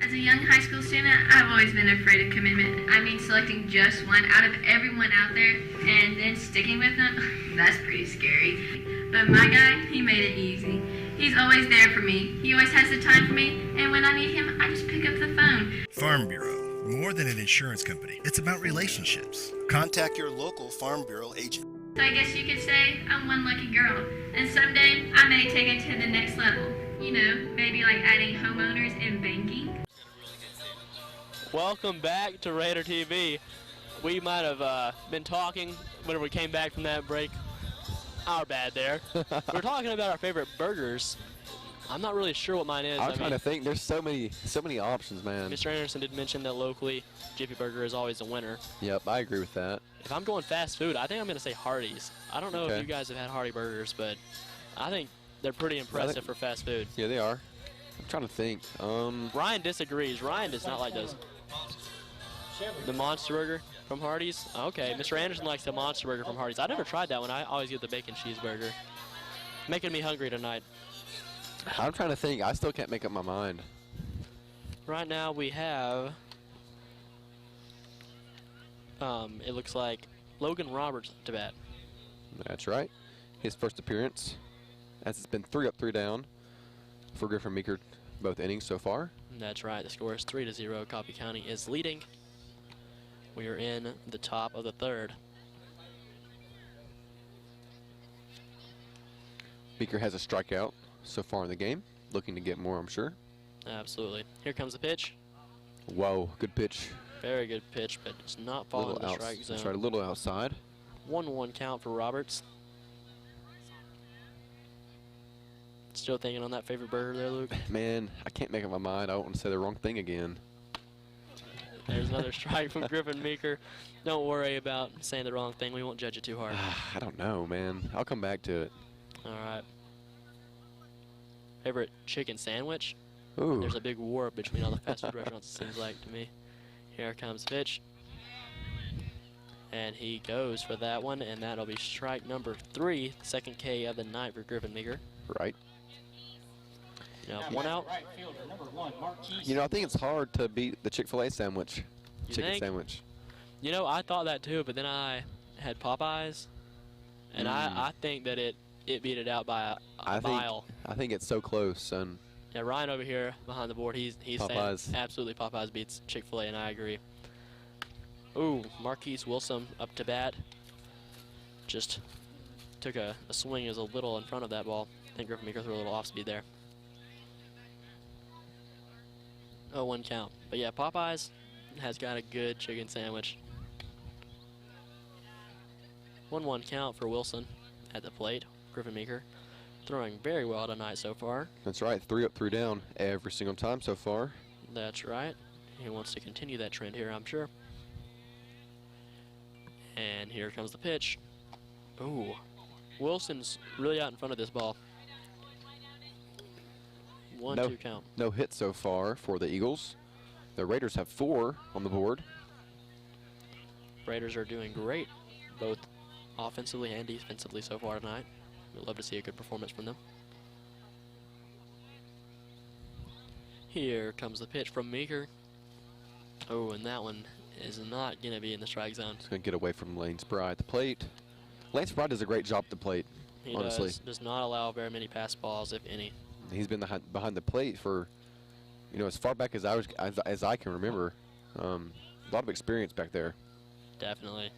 As a young high school student, I've always been afraid of commitment. I mean, selecting just one out of everyone out there and then sticking with them, that's pretty scary. But my guy, he made it easy. He's always there for me. He always has the time for me, and when I need him, I just pick up the phone. Farm Bureau, more than an insurance company. It's about relationships. Contact your local Farm Bureau agent. So I guess you could say I'm one lucky girl, and someday I may take it to the next level. You know, maybe like adding homeowners and banking. Welcome back to Raider TV. We might have been talking whenever we came back from that break. Our bad there. We're talking about our favorite burgers. I'm not really sure what mine is. I'm trying to think. There's so many options, man. Mr. Anderson did mention that locally, Jiffy Burger is always a winner. Yep, I agree with that. If I'm going fast food, I think I'm going to say Hardee's. I don't know if you guys have had Hardy burgers, but I think they're pretty impressive for fast food. Yeah, they are. I'm trying to think. Ryan disagrees. Ryan does not like those. The Monster Burger from Hardee's? Okay, Mr. Anderson likes the Monster Burger from Hardee's. I never tried that one. I always get the bacon cheeseburger. Making me hungry tonight. I'm trying to think. I still can't make up my mind. Right now we have, it looks like Logan Roberts to bat. That's right. His first appearance, as it's been 3 up, 3 down for Griffin Meeker both innings so far. That's right. The score is 3-0. Coffee County is leading. We are in the top of the third. Meeker has a strikeout so far in the game, looking to get more, I'm sure. Absolutely. Here comes the pitch. Whoa, good pitch. Very good pitch, but it's not falling in the strike zone. That's right, a little outside. 1-1 count for Roberts. Still thinking on that favorite burger there, Luke? Man, I can't make up my mind. I don't want to say the wrong thing again. There's another strike from Griffin Meeker. Don't worry about saying the wrong thing. We won't judge it too hard. I don't know, man. I'll come back to it. All right. Favorite chicken sandwich? Ooh. There's a big war between all the fast food restaurants, it seems like to me. Here comes the pitch. And he goes for that one, and that'll be strike number 3, second K of the night for Griffin Meeker. Right. Now, 1 out. Right fielder, number 1, Marquise. You know, I think it's hard to beat the Chick-fil-A sandwich. Chicken think? sandwich. You know, I thought that too, but then I had Popeyes, and I think that it beat it out by a mile. I think it's so close, son. Yeah, Ryan over here behind the board, he's Popeyes. saying absolutely Popeyes beats Chick-fil-A, and I agree. Ooh, Marquise Wilson up to bat. Just took a swing, is a little in front of that ball. I think Griffin Meeker threw a little off speed there. 0-1 count. But yeah, Popeyes has got a good chicken sandwich. 1-1 count for Wilson at the plate. Griffin Meeker throwing very well tonight so far. That's right, 3 up, 3 down every single time so far. That's right. He wants to continue that trend here, I'm sure. And here comes the pitch. Ooh, Wilson's really out in front of this ball. 1-2 count. No hit so far for the Eagles. The Raiders have 4 on the board. Raiders are doing great, both offensively and defensively so far tonight. We'd love to see a good performance from them. Here comes the pitch from Meeker. Oh, and that one is not going to be in the strike zone. It's going to get away from Lane Spry at the plate. Lane Spry does a great job at the plate, He honestly. does not allow very many pass balls, if any. He's been behind the plate for, you know, as far back as I can remember. A lot of experience back there. Definitely.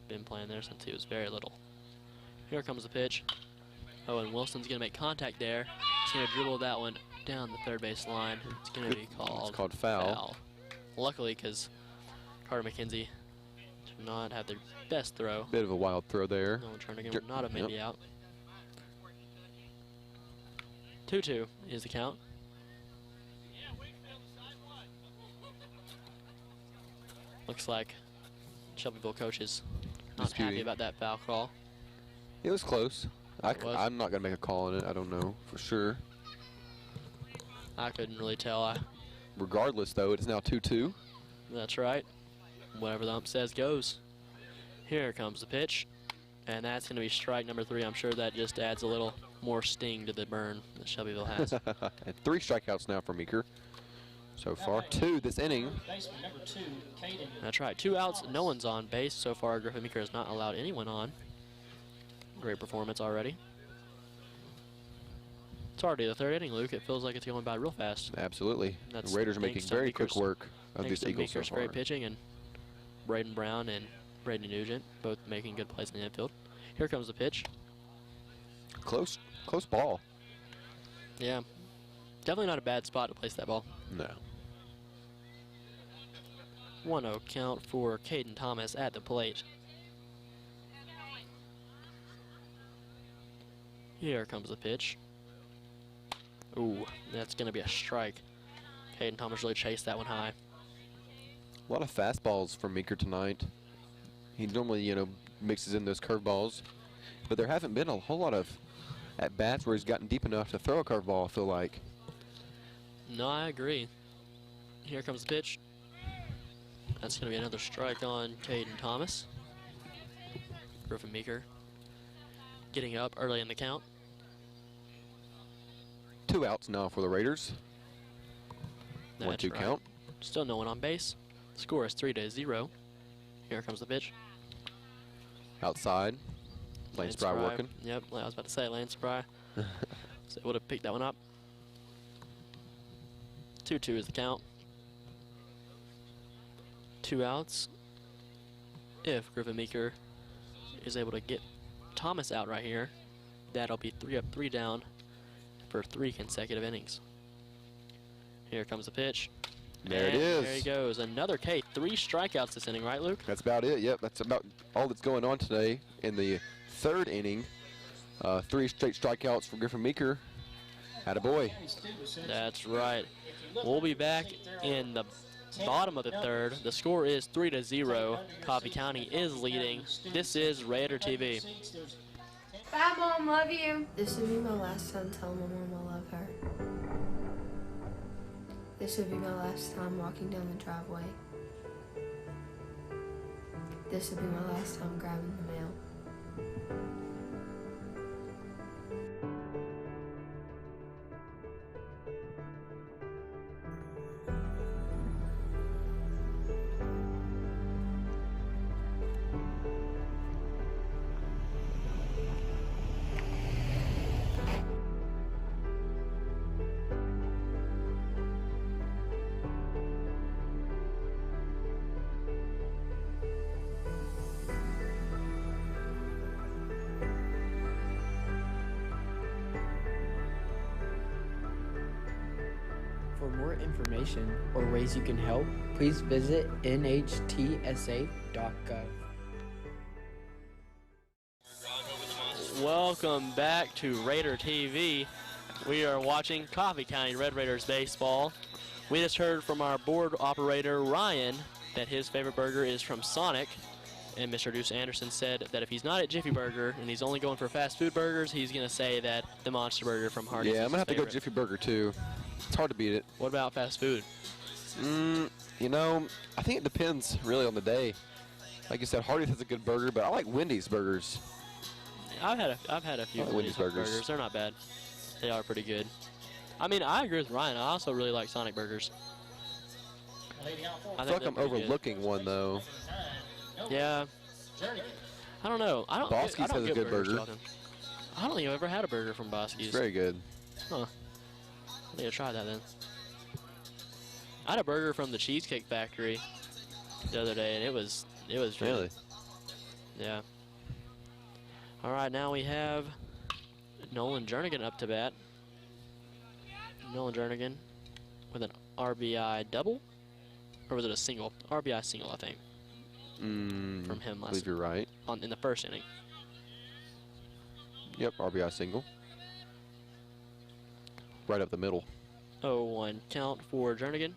Been playing there since he was very little. Here comes the pitch. Oh, and Wilson's going to make contact there. He's going to dribble that one down the third base line. It's going to be called foul. Luckily, because Carter McKenzie did not have the best throw. Bit of a wild throw there. No one trying to get not a maybe out. 2-2 is the count. Looks like Shelbyville coach is not happy about that foul call. It was close. I'm not going to make a call on it. I don't know for sure. I couldn't really tell. Regardless, though, it is now 2-2. That's right. Whatever the ump says goes. Here comes the pitch. And that's going to be strike number 3. I'm sure that just adds a little more sting to the burn that Shelbyville has. And 3 strikeouts now for Meeker. So far, 2 this inning. Baseman number 2, Caden. That's right. 2 outs, no one's on base. So far, Griffin Meeker has not allowed anyone on. Great performance already. It's already the 3rd inning, Luke. It feels like it's going by real fast. Absolutely. That's The Raiders are making very quick work of thanks these to Eagles so Meeker's far. great pitching and Braden Brown and Brady Nugent both making good plays in the infield. Here comes the pitch. Close ball. Yeah. Definitely not a bad spot to place that ball. No. 1-0 count for Caden Thomas at the plate. Here comes the pitch. Ooh, that's going to be a strike. Caden Thomas really chased that one high. A lot of fastballs from Meeker tonight. He normally, you know, mixes in those curveballs, but there haven't been a whole lot of at-bats where he's gotten deep enough to throw a curveball, I feel like. No, I agree. Here comes the pitch. That's going to be another strike on Caden Thomas. Griffin Meeker getting up early in the count. 2 outs now for the Raiders. That's 1-2 right. count. Still no one on base. Score is 3-0. Here comes the pitch. Outside. Lane Spry working. Yep, I was about to say Lane Spry. So would have picked that one up. 2-2 is the count. 2 outs. If Griffin Meeker is able to get Thomas out right here, that'll be 3 up, 3 down for 3 consecutive innings. Here comes the pitch. There it is. There he goes. Another K. 3 strikeouts this inning, right, Luke? That's about it. Yep, that's about all that's going on today in the 3rd inning. 3 straight strikeouts for Griffin Meeker. Attaboy. That's right. We'll be back in the bottom of the 3rd. The score is 3-0. Coffee County is leading. This is Raider TV. Bye, Mom. Love you. This would be my last time telling my mom I love her. This would be my last time walking down the driveway. This would be my last time grabbing the mail. For more information or ways you can help, please visit nhtsa.gov. Welcome back to Raider TV. We are watching Coffee County Red Raiders baseball. We just heard from our board operator, Ryan, that his favorite burger is from Sonic. And Mr. Deuce Anderson said that if he's not at Jiffy Burger and he's only going for fast food burgers, he's going to say that the Monster Burger from Hardee's Yeah, is I'm going to have his to go favorite. Jiffy Burger too. It's hard to beat it. What about fast food? You know, I think it depends really on the day. Like you said, Hardee's has a good burger, but I like Wendy's burgers. I've had a few I like Wendy's Wendy's burgers. They're not bad. They are pretty good. I mean, I agree with Ryan. I also really like Sonic burgers. I feel like I'm overlooking one though. Yeah. I don't know. I don't Bosky's get has a good burgers burger. often. I don't think I've ever had a burger from Bosky's. It's very good. Huh. I need to try that then. I had a burger from the Cheesecake Factory the other day, and it was Really? Yeah. All right, now we have Nolan Jernigan up to bat. Nolan Jernigan with an RBI double, or was it a single? RBI single, I think. From him I last. believe you're right. In the 1st inning. Yep, RBI single. Right up the middle. 0-1 count for Jernigan.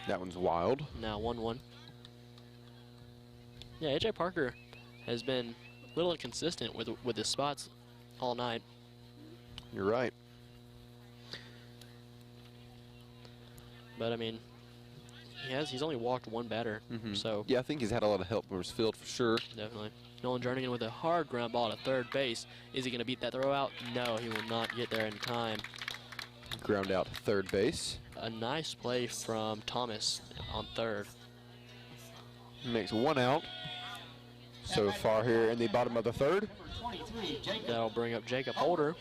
That one's wild. Now 1-1. Yeah, A.J. Parker has been a little inconsistent with his spots all night. You're right. But I mean, he's only walked 1 batter, so Yeah, I think he's had a lot of help from his field for sure. definitely. Nolan Jernigan with a hard ground ball to 3rd base. Is he going to beat that throw out? No, he will not get there in time. Ground out to 3rd base. a nice play from Thomas on third. Makes one out so far here in the bottom of the third. That'll bring up Jacob Holder.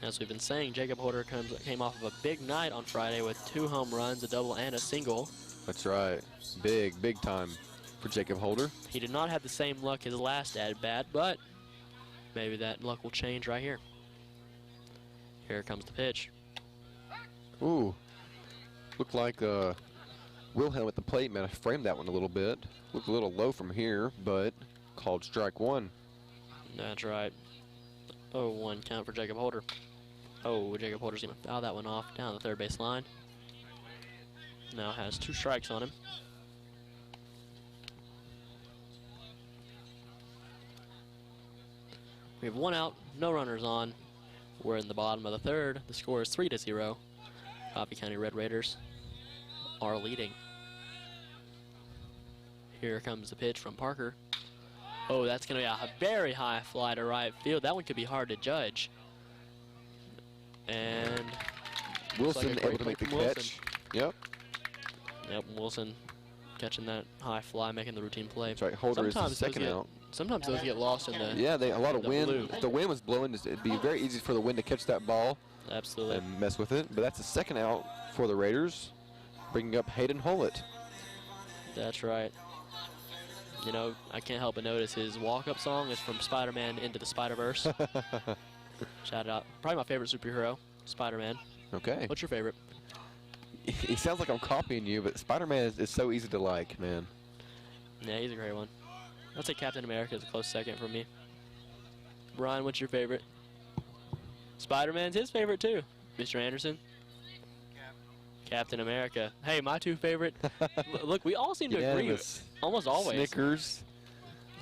As we've been saying, Jacob Holder came off of a big night on Friday with 2 home runs, a double and a single. That's right. Big time for Jacob Holder. He did not have the same luck his last at-bat, but maybe that luck will change right here. Here comes the pitch. Ooh. Looked like Wilhelm at the plate, man. I framed that one a little bit. Looked a little low from here, but called strike one. That's right. 0-1 count for Jacob Holder. Oh, Jacob Holder's going to foul that one off down the third base line. Now has 2 strikes on him. We have 1 out, no runners on. We're in the bottom of the third. The score is 3-0. Coffee County Red Raiders are leading. Here comes the pitch from Parker. Oh, that's going to be a very high fly to right field. That one could be hard to judge. And Wilson able to make the catch. Yep. Yep, Wilson catching that high fly, making the routine play. That's right. Holder is the second out. Sometimes those get lost in the a lot of wind. blue. If the wind was blowing, it'd be very easy for the wind to catch that ball. Absolutely. And mess with it. But that's the second out for the Raiders, bringing up Hayden Hullett. That's right. You know, I can't help but notice his walk-up song is from Spider-Man Into the Spider-Verse. Shout out. Probably my favorite superhero, Spider-Man. Okay. What's your favorite? It sounds like I'm copying you, but Spider-Man is so easy to like, man. Yeah, he's a great one. I'd say Captain America is a close second for me. Brian, what's your favorite? Spider-Man's his favorite too. Mr. Anderson? Captain America. Hey, my 2 favorite. Look, we all seem to agree almost always. Snickers.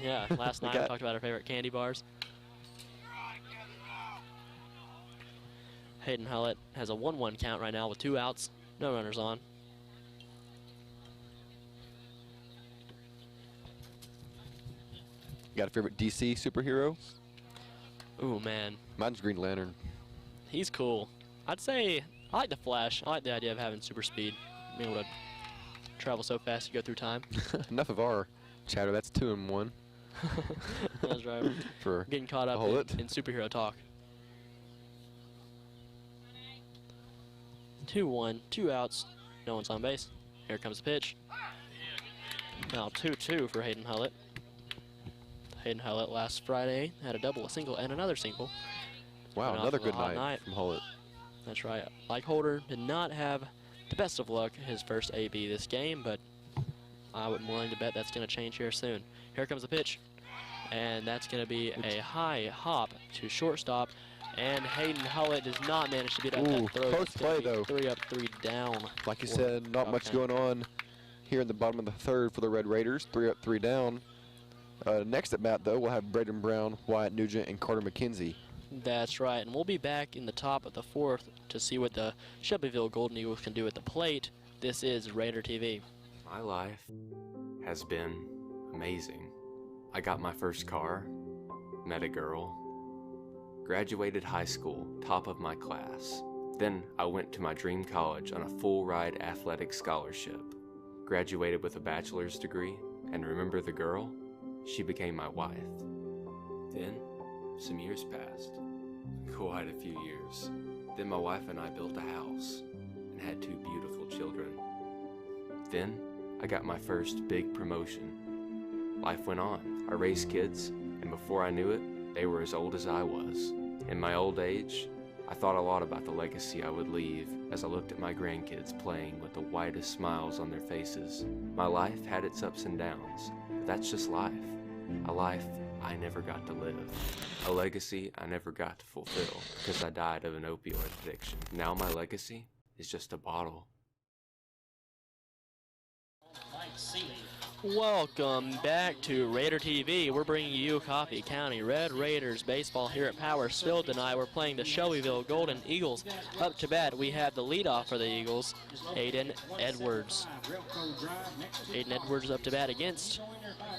Yeah, last night we talked about our favorite candy bars. Hayden Hullett has a 1-1 count right now with 2 outs, no runners on. Got a favorite DC superhero? Ooh, man. Mine's Green Lantern. He's cool. I'd say I like the Flash. I like the idea of having super speed, being able to travel so fast you go through time. Enough of our chatter. That's 2 and 1. That's right. For getting caught up in superhero talk. 2-1, 2 outs, no one's on base. Here comes the pitch. Now 2-2 for Hayden Hullett. Hayden Hullett last Friday had a double, a single, and another single. Wow, another good night from Hullett. That's right. Like Holder, did not have the best of luck his first AB this game, but I'm willing to bet that's going to change here soon. Here comes the pitch, and that's going to be a high hop to shortstop, and Hayden Hullett does not manage to beat up that throw. Close play, though. 3 up, 3 down. Like you said, not much going on here in the bottom of the third for the Red Raiders. 3 up, 3 down. Next at bat, though, we'll have Braden Brown, Wyatt Nugent, and Carter McKenzie. That's right, and we'll be back in the top of the fourth to see what the Shelbyville Golden Eagles can do at the plate. This is Raider TV. My life has been amazing. I got my first car, met a girl, graduated high school, top of my class. Then I went to my dream college on a full-ride athletic scholarship, graduated with a bachelor's degree, and remember the girl? She became my wife. Then, some years passed, quite a few years. Then my wife and I built a house and had 2 beautiful children. Then, I got my first big promotion. Life went on. I raised kids, and before I knew it, they were as old as I was. In my old age, I thought a lot about the legacy I would leave as I looked at my grandkids playing with the widest smiles on their faces. My life had its ups and downs, but that's just life. A life I never got to live. A legacy I never got to fulfill because I died of an opioid addiction. Now my legacy is just a bottle. Welcome back to Raider TV. We're bringing you Coffee County Red Raiders baseball here at Powers Field tonight. We're playing the Shelbyville Golden Eagles. Up to bat, we have the leadoff for the Eagles, Aiden Edwards. Aiden Edwards up to bat against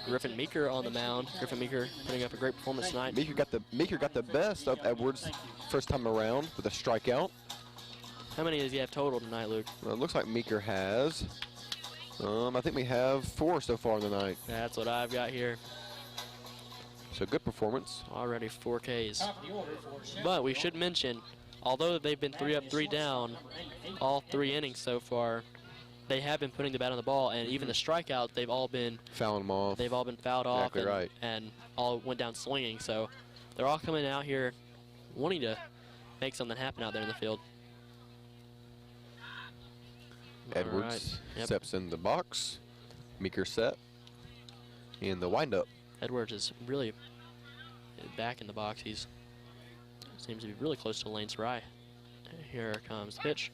Griffin Meeker on the mound. Griffin Meeker putting up a great performance tonight. Meeker got the best of Edwards first time around with a strikeout. How many does he have total tonight, Luke? Well, it looks like Meeker has. I think we have 4 so far in the night. That's what I've got here. So good performance. Already 4 Ks. But we should mention, although they've been 3 up, 3 down, all 3 innings so far, they have been putting the bat on the ball, and even the strikeouts, they've all been fouling them off. They've all been fouled off, Exactly and all went down swinging. So they're all coming out here wanting to make something happen out there in the field. Edwards steps in the box. Meeker set. In the windup. Edwards is really back in the box. He's seems to be really close to Lane Spry. Here comes the pitch.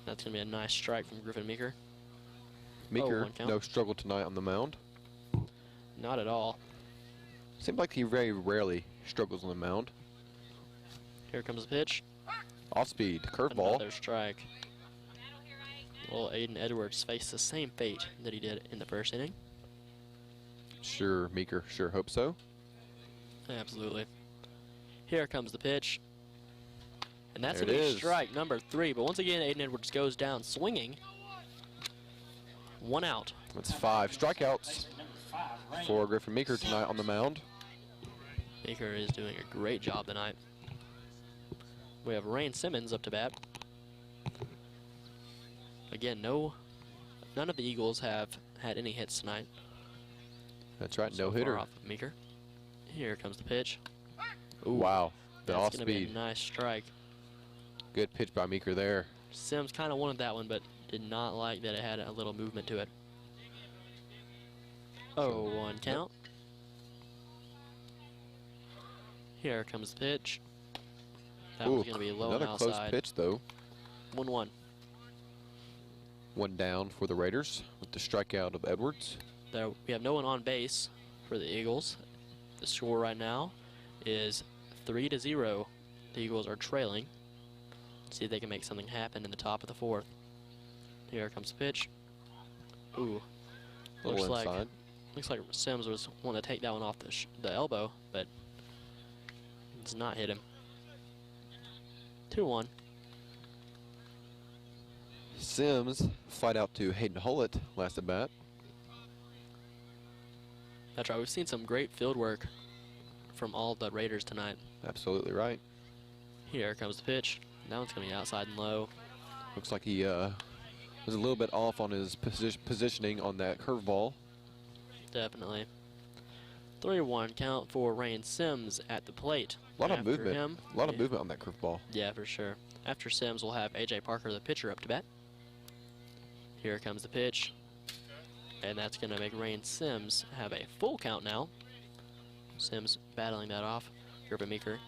That's going to be a nice strike from Griffin Meeker. Meeker, no struggle tonight on the mound. Not at all. Seems like he very rarely struggles on the mound. Here comes the pitch. Off speed, curveball. Another strike. Will Aiden Edwards face the same fate that he did in the first inning? Sure, Meeker, sure hope so. Absolutely. Here comes the pitch. And that's There going to it be is. strike number 3. But once again, Aiden Edwards goes down swinging. 1 out. That's 5 strikeouts for Griffin Meeker tonight on the mound. Meeker is doing a great job tonight. We have Rain Simmons up to bat. Again, none of the Eagles have had any hits tonight. That's right, So no far hitter. off of Meeker. Here comes the pitch. Ooh, wow, the That's off going to be a speed. nice strike. Good pitch by Meeker there. Sims kind of wanted that one, but did not like that it had a little movement to it. 0-1 count. Here comes the pitch. That Ooh, was going to be low and another outside. close pitch though. 1-1. 1 down for the Raiders with the strikeout of Edwards. There, we have no one on base for the Eagles. The score right now is 3-0. The Eagles are trailing. See if they can make something happen in the top of the 4th. Here comes the pitch. Ooh, looks Little like inside. Sims was wanting to take that one off the elbow, but it's not hit him. 2-1. Sims flied out to Hayden Hullett last at bat. That's right. We've seen some great field work from all the Raiders tonight. Absolutely right. Here comes the pitch. That one's going to be outside and low. Looks like he was a little bit off on his positioning on that curveball. Definitely. 3-1 count for Rain Sims at the plate. A lot of After movement. him, A lot of movement on that curveball. Yeah, for sure. After Sims, we'll have A.J. Parker, the pitcher, up to bat. Here comes the pitch. And that's going to make Rain Sims have a full count now. Sims battling that off. Griffin Meeker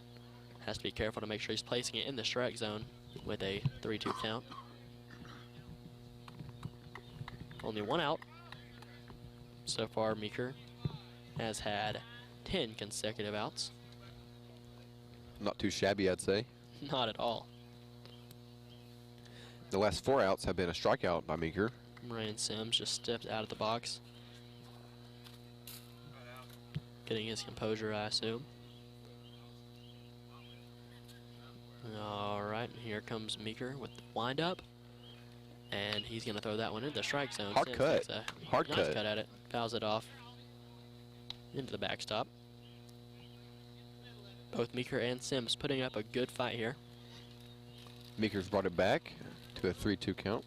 has to be careful to make sure he's placing it in the strike zone with a 3-2 count. Only 1 out. So far, Meeker has had 10 consecutive outs. Not too shabby, I'd say. Not at all. The last 4 outs have been a strikeout by Meeker. Rain Sims just stepped out of the box. Getting his composure, I assume. All right, here comes Meeker with the windup. And he's going to throw that one into the strike zone. Hard Sims cut. takes a Hard nice cut. cut at it. Fouls it off into the backstop. Both Meeker and Sims putting up a good fight here. Meeker's brought it back to a 3-2 count.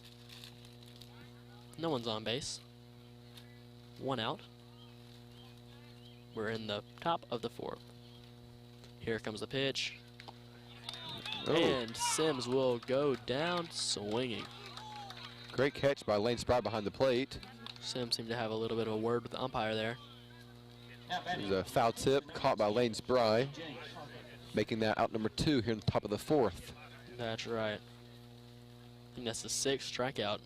No one's on base. 1 out. We're in the top of the 4th. Here comes the pitch. Oh. And Sims will go down swinging. Great catch by Lane Spry behind the plate. Sims seemed to have a little bit of a word with the umpire there. There's a foul tip caught by Lane Spry, making that out number 2 here in the top of the 4th. That's right. I think that's the 6th strikeout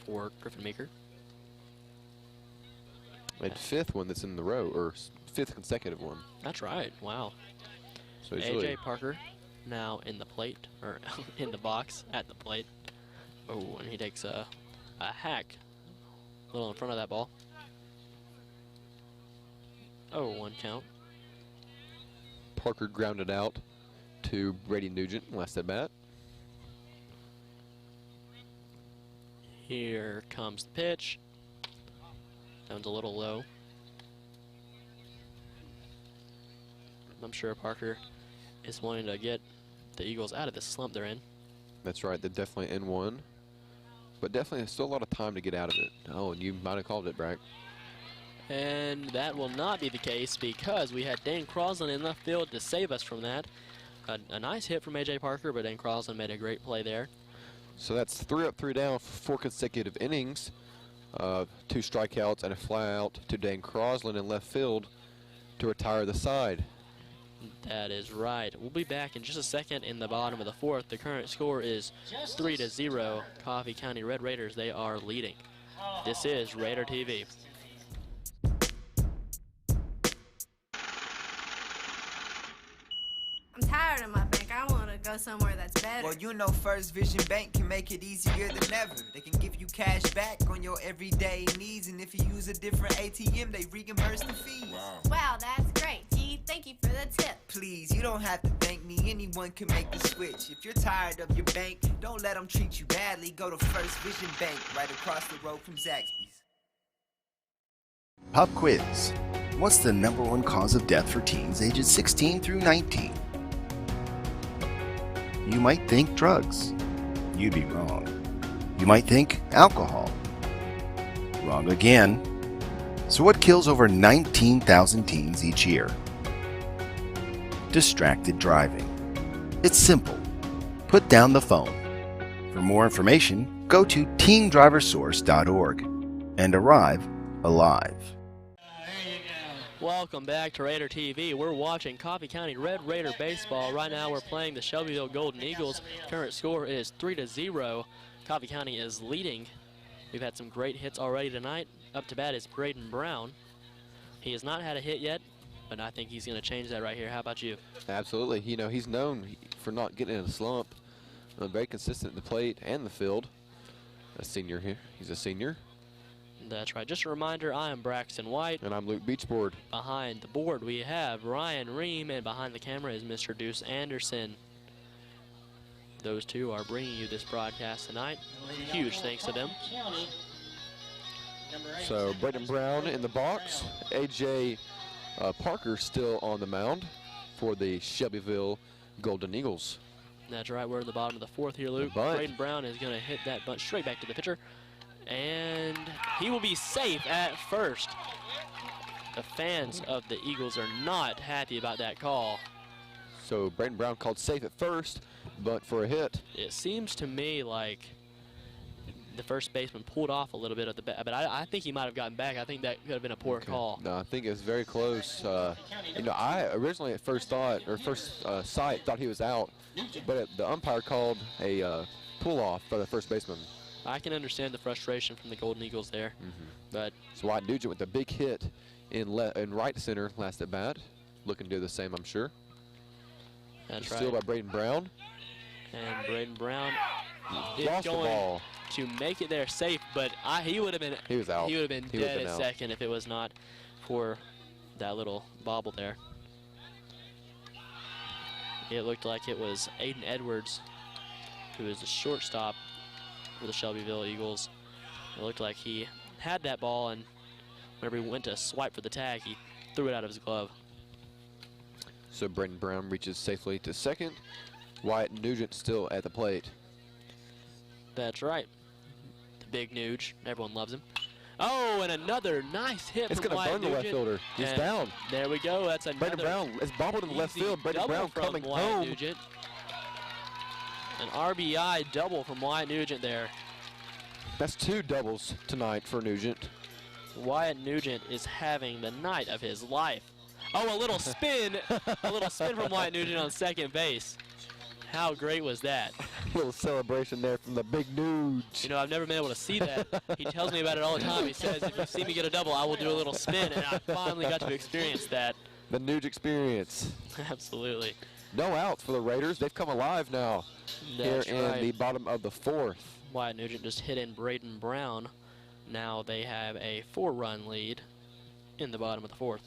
for Griffin Meeker. And 5th one that's in the row, or 5th consecutive one. That's right. Wow. So he's A.J. really Parker now in the plate, or in the box at the plate. Oh, and he takes a hack a little in front of that ball. Oh, 1 count. Parker grounded out to Brady Nugent, last at bat. Here comes the pitch. Sounds a little low. I'm sure Parker is wanting to get the Eagles out of this slump they're in. That's right, they're definitely in one. But definitely still a lot of time to get out of it. Oh, and you might have called it, Brack. And that will not be the case because we had Dan Croslin in left field to save us from that. A nice hit from A.J. Parker, but Dan Croslin made a great play there. So that's 3 up, 3 down for 4 consecutive innings. 2 strikeouts and a fly out to Dan Croslin in left field to retire the side. That is right. We'll be back in just a second in the bottom of the 4th. The current score is 3-0. Coffee County Red Raiders, they are leading. This is Raider TV. I'm tired of my bank. I want to go somewhere that's better. Well, you know First Vision Bank can make it easier than ever. They can give you cash back on your everyday needs, and if you use a different ATM, they reimburse the fees. Wow, that's great. Gee, thank you for the tip. Please, you don't have to thank me. Anyone can make the switch. If you're tired of your bank, don't let them treat you badly. Go to First Vision Bank, right across the road from Zaxby's. Pop quiz. What's the #1 cause of death for teens ages 16 through 19? You might think drugs. You'd be wrong. You might think alcohol. Wrong again. So what kills over 19,000 teens each year? Distracted driving. It's simple. Put down the phone. For more information, go to teamdriversource.org and arrive alive. Welcome back to Raider TV. We're watching Coffee County Red Raider baseball. Right now we're playing the Shelbyville Golden Eagles. Current score is 3-0. Coffee County is leading. We've had some great hits already tonight. Up to bat is Braden Brown. He has not had a hit yet, but I think he's going to change that right here. How about you? Absolutely. You know, he's known for not getting in a slump. Very consistent at the plate and the field. A senior here. He's a senior. That's right. Just a reminder, I am Braxton White. And I'm Luke Beachboard. Behind the board, we have Ryan Ream, and behind the camera is Mr. Deuce Anderson. Those two are bringing you this broadcast tonight. Huge thanks to them. So, Braden Brown in the box. A.J. Parker still on the mound for the Shelbyville Golden Eagles. That's right. We're in the bottom of the 4th here, Luke. Braden Brown is going to hit that bunt straight back to the pitcher. And he will be safe at first. The fans of the Eagles are not happy about that call. So Braden Brown called safe at first, but for a hit. It seems to me like the first baseman pulled off a little bit of the bat, but I think he might have gotten back. I think that could have been a poor call. No, I think it was very close. You know, I originally at first sight thought he was out, but the umpire called a pull off for the first baseman. I can understand the frustration from the Golden Eagles there, but so Wyatt Nugent with a big hit in right center last at bat, looking to do the same, I'm sure. That's right. Steal by Braden Brown. And Braden Brown is lost the going ball to make it there safe, but he would have been. He was out. He would have been dead at second if it was not for that little bobble there. It looked like it was Aiden Edwards, who is the shortstop for the Shelbyville Eagles. It looked like he had that ball, and whenever he went to swipe for the tag, he threw it out of his glove. So Braden Brown reaches safely to second. Wyatt Nugent still at the plate. That's right. The big Nuge. Everyone loves him. Oh, and another nice hit it's from Wyatt Nugent. The left fielder. He's and down. There we go. That's another. Braden Brown is bobbled in the left field. Braden Brown coming home. Nugent. An RBI double from Wyatt Nugent there. That's 2 doubles tonight for Nugent. Wyatt Nugent is having the night of his life. Oh, a little spin. A little spin from Wyatt Nugent on second base. How great was that? A little celebration there from the big Nuge. You know, I've never been able to see that. He tells me about it all the time. He says, if you see me get a double, I will do a little spin, and I finally got to experience that. The Nuge experience. Absolutely. No outs for the Raiders. They've come alive now. That's here in the bottom of the 4th. Wyatt Nugent just hit in Braden Brown. Now they have a 4-run lead in the bottom of the 4th.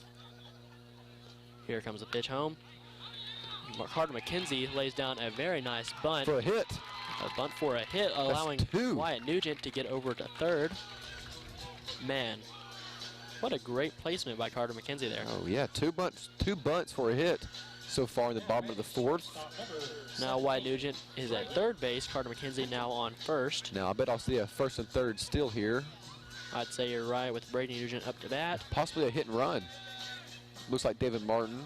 Here comes the pitch home. Carter McKenzie lays down a very nice bunt. For a hit. A bunt for a hit, allowing Wyatt Nugent to get over to third. Man, what a great placement by Carter McKenzie there. Oh yeah, two bunts for a hit so far in the bottom of the fourth. Now Wyatt Nugent is at third base. Carter McKenzie now on first. Now I bet I'll see a first and third still here. I'd say you're right with Brady Nugent up to bat. Possibly a hit and run. Looks like David Martin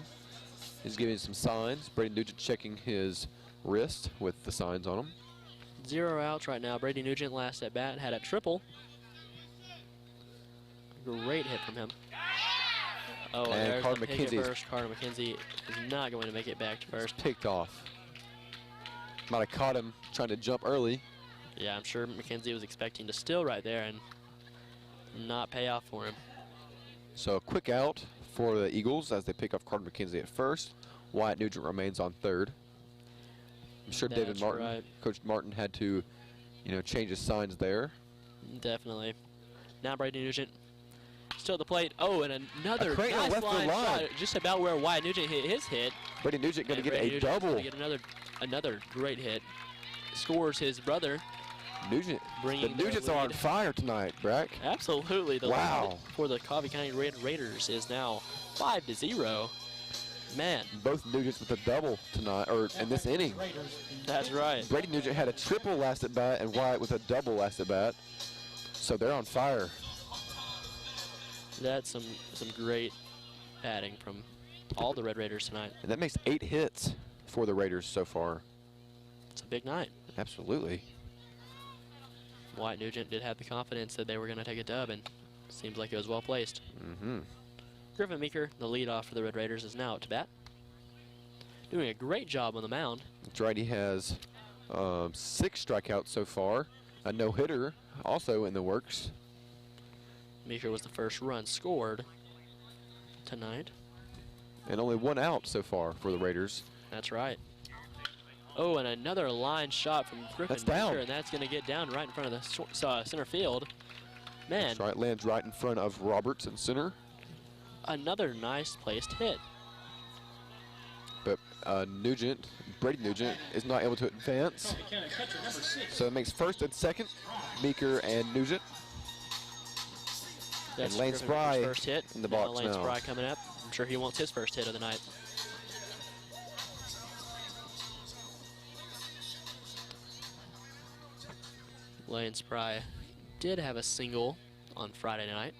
is giving some signs. Brady Nugent checking his wrist with the signs on him. 0 outs right now. Brady Nugent last at bat had a triple. Great hit from him. Oh, and there's Carter the pick McKenzie at first. Carter McKenzie is not going to make it back to first. Picked off. Might have caught him trying to jump early. Yeah, I'm sure McKenzie was expecting to steal right there and not pay off for him. So a quick out for the Eagles as they pick off Carter McKenzie at first. Wyatt Nugent remains on third. I'm sure David Martin, Coach Martin had to, change his signs there. Definitely. Now Brady Nugent still at the plate. Oh, and another nice left line shot just about where Wyatt Nugent hit his hit. Brady Nugent going to get a double. Get another great hit. Scores his brother. Nugent. The Nugents are on fire tonight, Brack. Absolutely. The lead for the Coffee County Raiders is now 5-0. Man. Both Nugents with a double tonight, or in this inning. That's right. Brady Nugent had a triple last at bat and Wyatt with a double last at bat. So they're on fire. That's some great batting from all the Red Raiders tonight. And that makes 8 hits for the Raiders so far. It's a big night. Absolutely. Wyatt Nugent did have the confidence that they were going to take a dub, and seems like it was well placed. Griffin Meeker, the leadoff for the Red Raiders, is now up to bat. Doing a great job on the mound. That's right. He has 6 strikeouts so far. A no-hitter also in the works. Meeker was the first run scored tonight. And only 1 out so far for the Raiders. That's right. Oh, and another line shot from Griffin Meeker, and that's going to get down right in front of the center field. Man. That's right, lands right in front of Roberts in center. Another nice placed hit. But Brady Nugent is not able to advance. So it makes first and second, Meeker and Nugent. That's and Lane Spry first hit in the box Lane now. Spry coming up. I'm sure he wants his first hit of the night. Lane Spry did have a single on Friday night.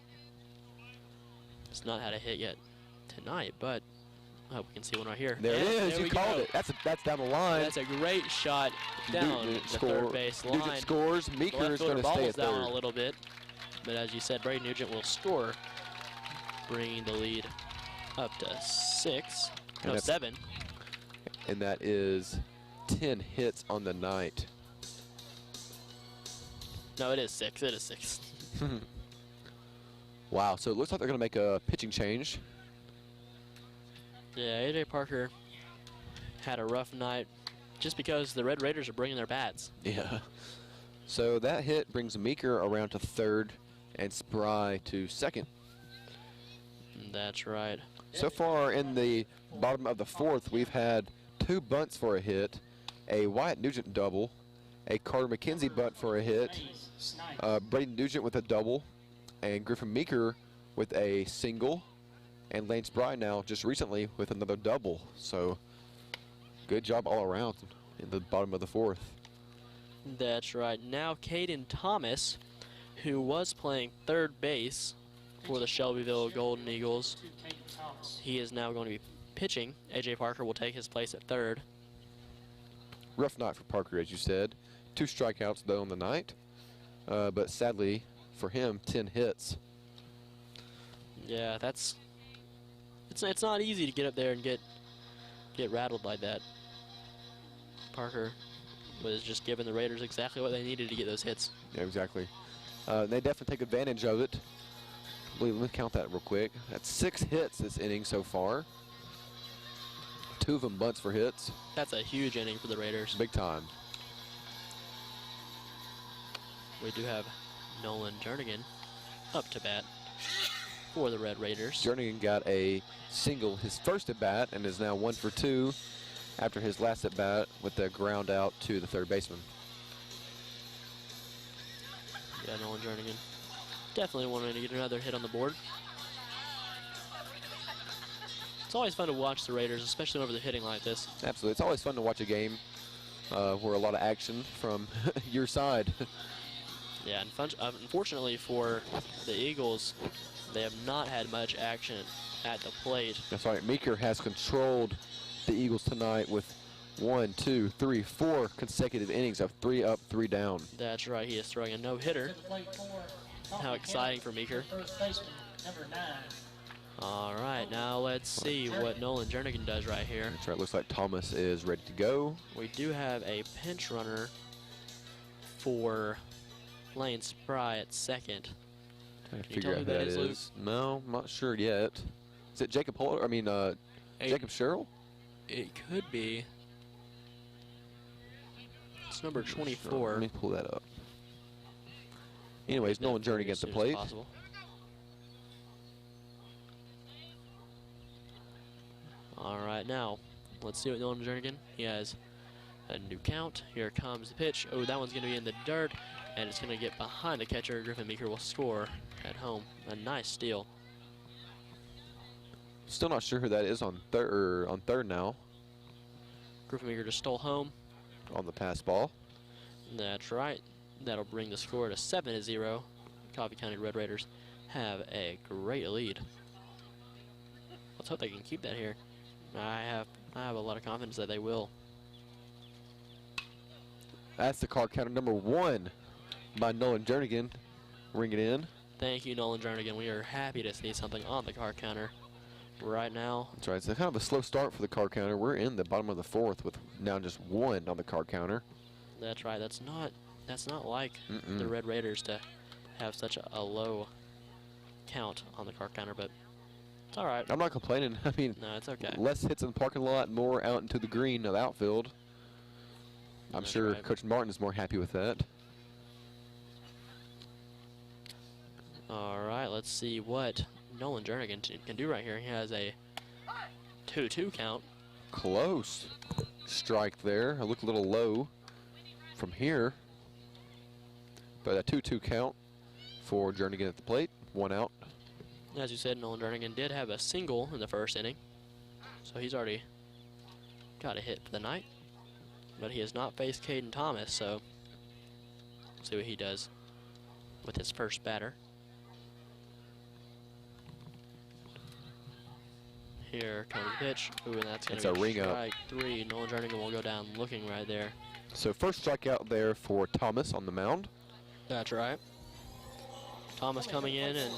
Has not had a hit yet tonight, but I hope we can see one right here. There it is. There you called it. That's down the line. That's a great shot down the third base line. Nugent scores. Meeker is going to stay at third. Down a little bit, but as you said, Brady Nugent will score, bringing the lead up to 7. And that is 10 hits on the night. No, it is 6. It is 6. Wow, so it looks like they're going to make a pitching change. Yeah, A.J. Parker had a rough night just because the Red Raiders are bringing their bats. Yeah. So that hit brings Meeker around to third and Spry to second. That's right. So far in the bottom of the fourth, we've had 2 bunts for a hit, a Wyatt Nugent double, a Carter McKenzie bunt for a hit, Brady Nugent with a double, and Griffin Meeker with a single, and Lane Spry now just recently with another double. So good job all around in the bottom of the fourth. That's right. Now Caden Thomas, who was playing third base for the Shelbyville Golden Eagles, he is now going to be pitching. A.J. Parker will take his place at third. Rough night for Parker, as you said. 2 strikeouts, though, on the night. But sadly, for him, 10 hits. Yeah, it's not easy to get up there and get rattled like that. Parker was just giving the Raiders exactly what they needed to get those hits. Yeah, exactly. They definitely take advantage of it. Let me count that real quick. That's 6 hits this inning so far. 2 of them bunts for hits. That's a huge inning for the Raiders. Big time. We do have Nolan Jernigan up to bat for the Red Raiders. Jernigan got a single his first at bat and is now 1 for 2. after his last at bat with the ground out to the third baseman. Yeah, Nolan Jernigan definitely wanting to get another hit on the board. It's always fun to watch the Raiders, especially over the hitting like this. Absolutely. It's always fun to watch a game where a lot of action from your side. Yeah, and unfortunately for the Eagles, they have not had much action at the plate. That's right. Meeker has controlled the Eagles tonight with 1, 2, 3, 4 consecutive innings of 3 up, 3 down. That's right. He is throwing a no-hitter. How exciting for Meeker. First baseman, number 9. All right, now let's see what Nolan Jernigan does right here. That's right. Looks like Thomas is ready to go. We do have a pinch runner for Lane Spry at second. Trying to Can you figure tell out who who that that is, Luke? is. No, I'm not sure yet. Is it Jacob Holder? I mean, Jacob Sherrill? It could be. It's number 24. Let me pull that up. Anyways, Nolan Jernigan at the plate. All right, now let's see what Nolan Jernigan. He has a new count. Here comes the pitch. Oh, that one's going to be in the dirt, and it's going to get behind the catcher. Griffin Meeker will score at home. A nice steal. Still not sure who that is on third now. Griffin Meeker just stole home. On the pass ball. That's right. That'll bring the score to 7-0. Coffee County Red Raiders have a great lead. Let's hope they can keep that here. I have a lot of confidence that they will. That's the card counter number 1 by Nolan Jernigan. Ring it in. Thank you, Nolan Jernigan. We are happy to see something on the card counter right now. That's right. It's kind of a slow start for the card counter. We're in the bottom of the 4th with now just 1 on the card counter. That's right. That's not like the Red Raiders to have such a low count on the card counter, but it's all right. I'm not complaining. I mean, no, it's okay. Less hits in the parking lot, more out into the green of the outfield. I'm sure Coach Martin is more happy with that. All right, let's see what Nolan Jernigan can do right here. He has a 2-2 count. Close. Strike there. I look a little low from here. But a 2-2 count for Jernigan at the plate. 1 out. As you said, Nolan Jernigan did have a single in the first inning. So he's already got a hit for the night. But he has not faced Caden Thomas, so we'll see what he does with his first batter. Here comes the pitch. Ooh, and that's going to be a ring up. strike 3. Nolan Jernigan will go down looking right there. So first strikeout there for Thomas on the mound. That's right. Thomas coming in and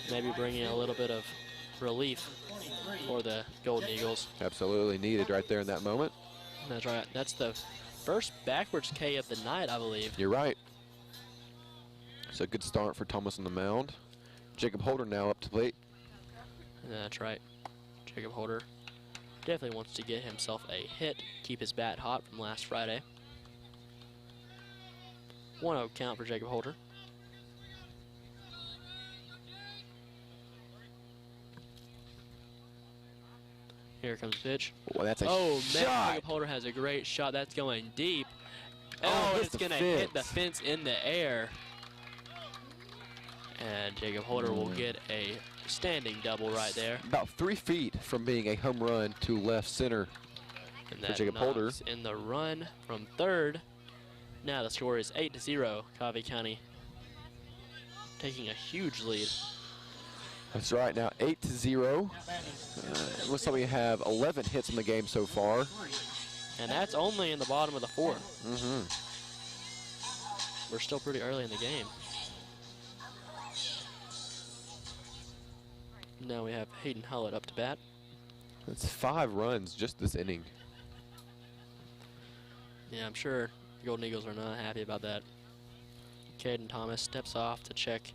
maybe bringing a little bit of relief for the Golden Eagles. Absolutely needed right there in that moment. That's right. That's the first backwards K of the night, I believe. You're right. So good start for Thomas on the mound. Jacob Holder now up to plate. That's right. Jacob Holder definitely wants to get himself a hit, keep his bat hot from last Friday. 1-0 count for Jacob Holder. Here comes the pitch. Oh, that's a man, shot. Jacob Holder has a great shot. That's going deep. Oh, It's going to hit the fence in the air. And Jacob Holder will get a standing double right there. About 3 feet from being a home run to left center And for that Jacob Holder. knocks in the run from third. Now the score is 8-0. Coffee County taking a huge lead. That's right, now 8-0. Looks like we have 11 hits in the game so far. And that's only in the bottom of the 4th. Mm-hmm. We're still pretty early in the game. Now we have Hayden Hullett up to bat. That's 5 runs just this inning. Yeah, I'm sure the Golden Eagles are not happy about that. Caden Thomas steps off to check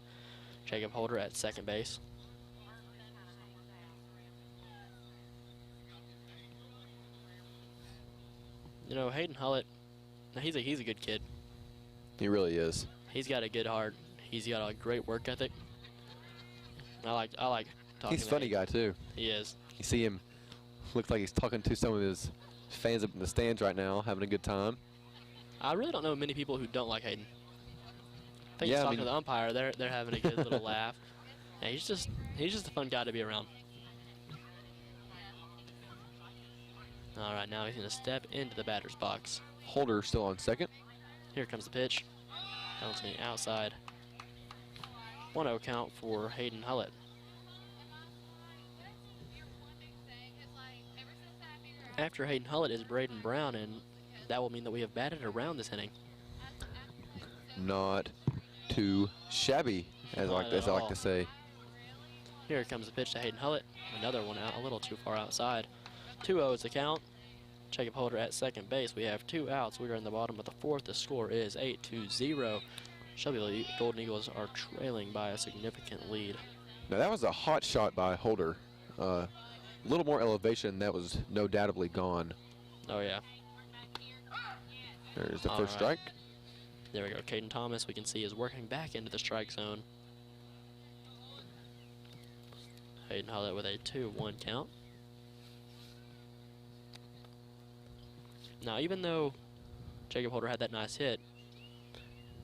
Jacob Holder at second base. You know, Hayden Hullett, he's a good kid. He really is. He's got a good heart. He's got a great work ethic. I like talking. He's a funny guy too. He is. You see him, looks like he's talking to some of his Fans up in the stands right now having a good time. I really don't know many people who don't like Hayden. I think Yeah, he's I talking mean- to the umpire. They're having a good little laugh. Yeah, he's just a fun guy to be around. All right, now he's going to step into the batter's box. Holder still on second. Here comes the pitch. Bouncing outside. 1-0 count for Hayden Hullett. After Hayden Hullett is Braden Brown, and that will mean that we have batted around this inning. Not too shabby, as I like to say. Here comes the pitch to Hayden Hullett. Another one out, a little too far outside. 2-0 is the count. Jacob Holder at second base. We have 2 outs. We are in the bottom of the 4th. The score is 8-0. Shelbyville Golden Eagles are trailing by a significant lead. Now that was a hot shot by Holder. A little more elevation, that was no doubtably gone. Oh yeah. There's the All first right. strike. There we go. Caden Thomas, we can see, is working back into the strike zone. Hayden Hullett with a 2-1 count. Now, even though Jacob Holder had that nice hit,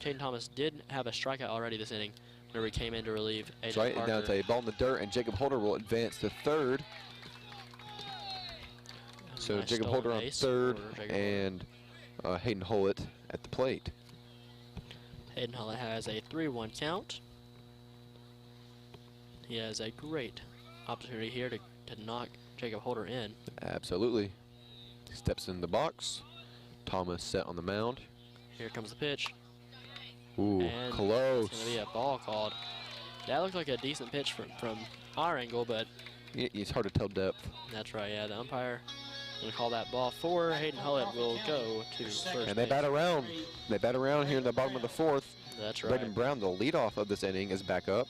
Caden Thomas did have a strikeout already this inning whenever he came in to relieve AJ That's right, and Parker. now it's a ball in the dirt, and Jacob Holder will advance to third. So Nice Jacob stolen Holder on base third, for Jacob and Hayden Hullett at the plate. Hayden Hullett has a 3-1 count. He has a great opportunity here to knock Jacob Holder in. Absolutely. Steps in the box. Thomas set on the mound. Here comes the pitch. Ooh, And close. it's going to be a ball called. That looked like a decent pitch from our angle, but It's hard to tell depth. that's right, yeah. The umpire going to call that ball for Hayden Hullett. Will go to first And they base. bat around. They bat around here in the bottom of the 4th. That's right. Braden Brown, the leadoff of this inning, is back up.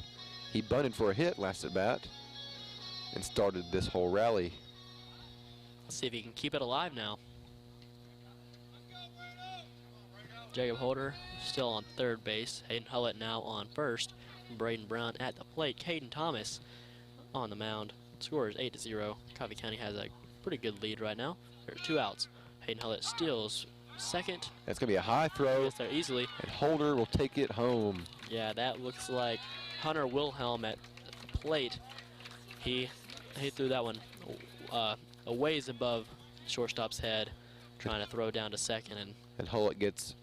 He bunted for a hit last at bat and started this whole rally. Let's see if he can keep it alive now. Jacob Holder still on third base. Hayden Hullett now on first. Braden Brown at the plate. Caden Thomas on the mound. Score is 8-0. Coffee County has a pretty good lead right now. There's 2 outs. Hayden Hullett steals second. That's going to be a high throw. Gets there easily. And Holder will take it home. Yeah, that looks like Hunter Wilhelm at the plate. He threw that one a ways above shortstop's head, trying to throw down to second, And Hullett gets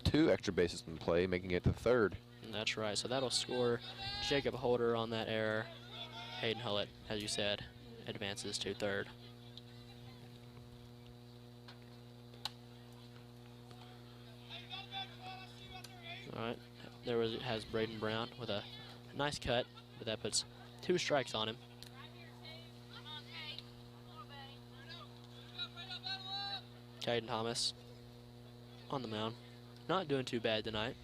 2 extra bases in play, making it to third. and that's right. So that'll score Jacob Holder on that error. Hayden Hullett, as you said, advances to third. All right, has Braden Brown with a nice cut, but that puts 2 strikes on him. Caden Thomas on the mound, not doing too bad tonight.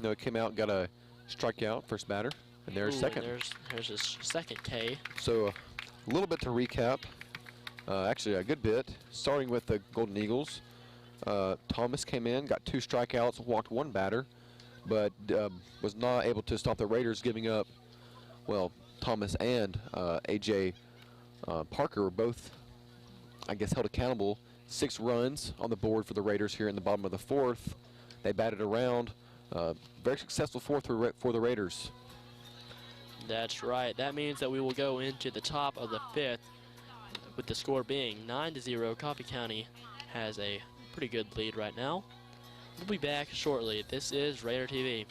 No, came out, got a strikeout, first batter, and there's Ooh, second. And there's his second K. So a little bit to recap. Actually, a good bit. Starting with the Golden Eagles, Thomas came in, got 2 strikeouts, walked 1 batter, but was not able to stop the Raiders giving up. Well, Thomas and AJ Parker were both, I guess, held accountable. 6 runs on the board for the Raiders here in the bottom of the 4th. They batted around. Very successful 4th for the Raiders. That's right. That means that we will go into the top of the 5th with the score being 9-0. Coffee County has a pretty good lead right now. We'll be back shortly. This is Raider TV.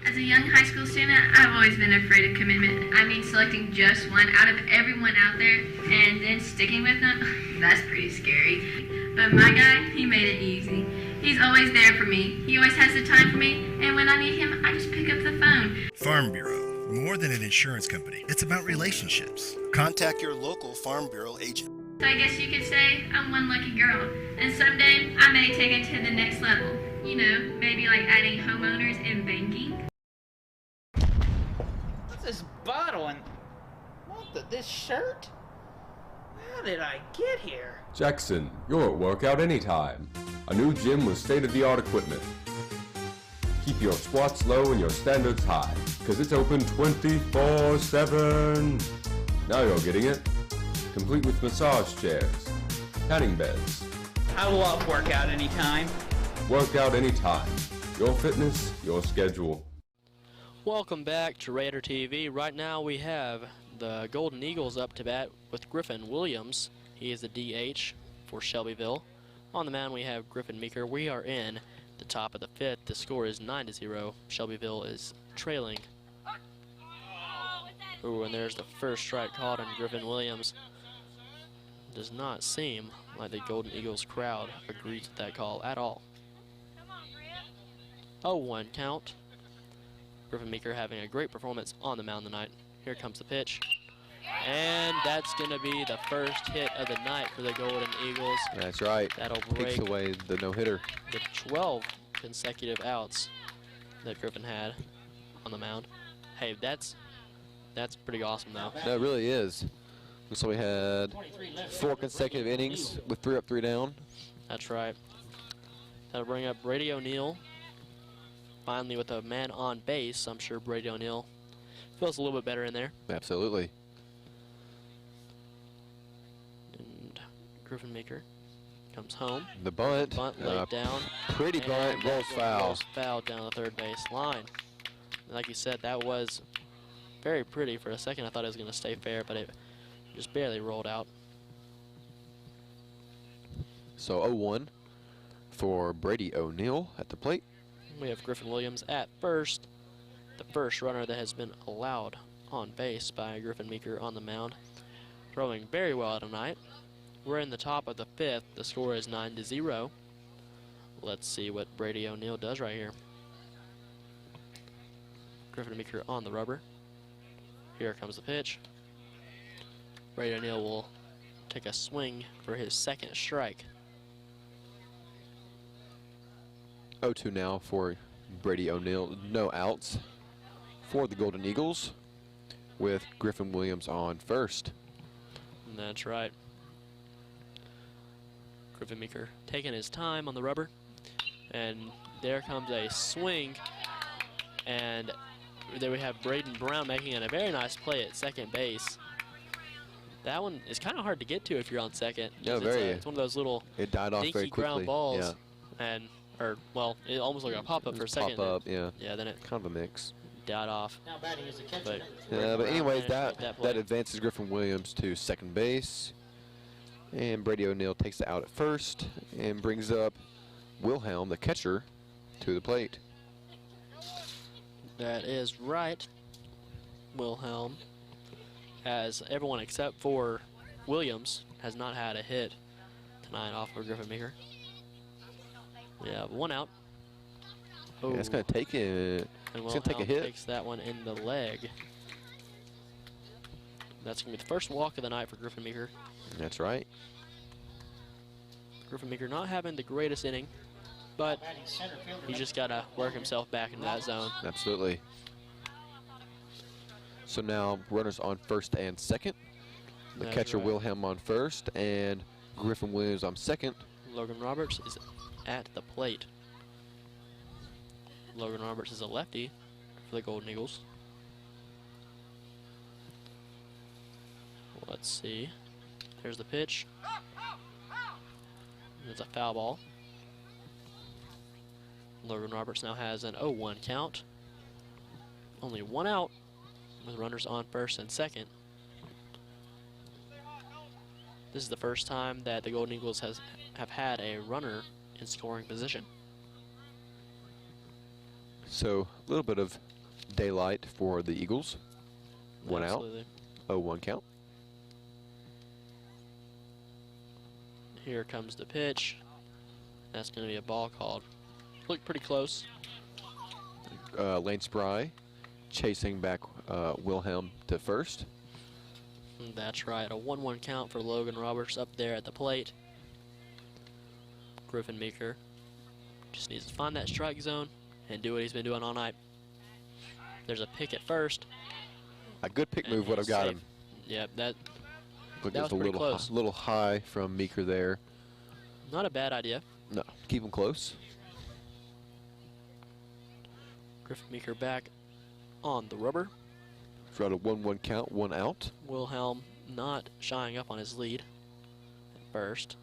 As a young high school student, I've always been afraid of commitment. I mean, selecting just one out of everyone out there and then sticking with them, that's pretty scary. But my guy, he made it easy. He's always there for me. He always has the time for me, and when I need him, I just pick up the phone. Farm Bureau, more than an insurance company. It's about relationships. Contact your local Farm Bureau agent. So I guess you could say I'm one lucky girl, and someday I may take it to the next level. You know, maybe like adding homeowners and banking. What's this bottle and this shirt? How did I get here? Jackson, you're at workout anytime. A new gym with state-of-the-art equipment. Keep your squats low and your standards high, because it's open 24/7. Now you're getting it. Complete with massage chairs, tanning beds, I love Workout Anytime. Workout anytime. Your fitness, your schedule. Welcome back to Raider TV. Right now we have the Golden Eagles up to bat with Griffin Williams. He is the DH for Shelbyville. On the mound we have Griffin Meeker. We are in the top of the 5th. The score is 9-0. Shelbyville is trailing. Ooh, and there's the first strike called on Griffin Williams. Does not seem like the Golden Eagles crowd agrees with that call at all. 0-1 count. Griffin Meeker having a great performance on the mound tonight. Here comes the pitch. And that's going to be the first hit of the night for the Golden Eagles. That's right. That'll Takes break away the no-hitter. the 12 consecutive outs that Griffin had on the mound. Hey, that's pretty awesome, though. That really is. So we had 4 consecutive innings with 3 up, 3 down. That's right. That'll bring up Brady O'Neill. Finally with a man on base. I'm sure Brady O'Neill feels a little bit better in there. Absolutely. And Griffin Meeker comes home. The bunt. Bunt laid down. Pretty bunt, And rolls that foul. Rolls foul down the third base line. Like you said, that was very pretty. For a second I thought it was going to stay fair, but it just barely rolled out. So 0-1 for Brady O'Neill at the plate. We have Griffin Williams at first. The first runner that has been allowed on base by Griffin Meeker on the mound. Throwing very well tonight. We're in the top of the 5th. The score is 9-0. Let's see what Brady O'Neill does right here. Griffin Meeker on the rubber. Here comes the pitch. Brady O'Neill will take a swing for his second strike. 0-2 now for Brady O'Neill. No outs for the Golden Eagles with Griffin Williams on first. And that's right. Griffin Meeker taking his time on the rubber. And there comes a swing. And there we have Braden Brown making a very nice play at second base. That one is kind of hard to get to if you're on second. Yeah, very. It's one of those little It died off very dinky quickly. ground balls. Yeah. And, well, it almost like a pop-up for a second. Pop up, yeah. Yeah, then it kind of a mix. died off. Now batting is the catcher. But Yeah, but anyways, managed to make play. that advances Griffin Williams to second base. And Brady O'Neill takes it out at first and brings up Wilhelm, the catcher, to the plate. That is right, Wilhelm, as everyone except for Williams has not had a hit tonight off of Griffin Meeker. We have 1 out. Yeah, it's going to take it. And It's going to take a Wilhelm hit. takes that one in the leg. That's going to be the first walk of the night for Griffin Meeker. That's right. Griffin Meeker not having the greatest inning, but Batting center fielder. he just got to work himself back into that zone. Absolutely. So now runners on first and second. The That's catcher right. Wilhelm on first and Griffin Williams on second. Logan Roberts is at the plate. Logan Roberts is a lefty for the Golden Eagles. Let's see. There's the pitch. It's a foul ball. Logan Roberts now has an 0-1 count. Only 1 out with runners on first and second. This is the first time that the Golden Eagles have had a runner in scoring position. So a little bit of daylight for the Eagles. 1 Absolutely. out. 0-1 count. Here comes the pitch. That's going to be a ball called. Looked pretty close. Lane Spry chasing back Wilhelm to first. And that's right. A 1-1 count for Logan Roberts up there at the plate. Griffin Meeker just needs to find that strike zone and do what he's been doing all night. There's a pick at first. A good pick and move would have he's got safe. him. Yep, that Look, that it's was a pretty close. little high from Meeker there. Not a bad idea. No, keep him close. Griffin Meeker back on the rubber. Got a 1-1 count, 1 out. Wilhelm not shying up on his lead at first.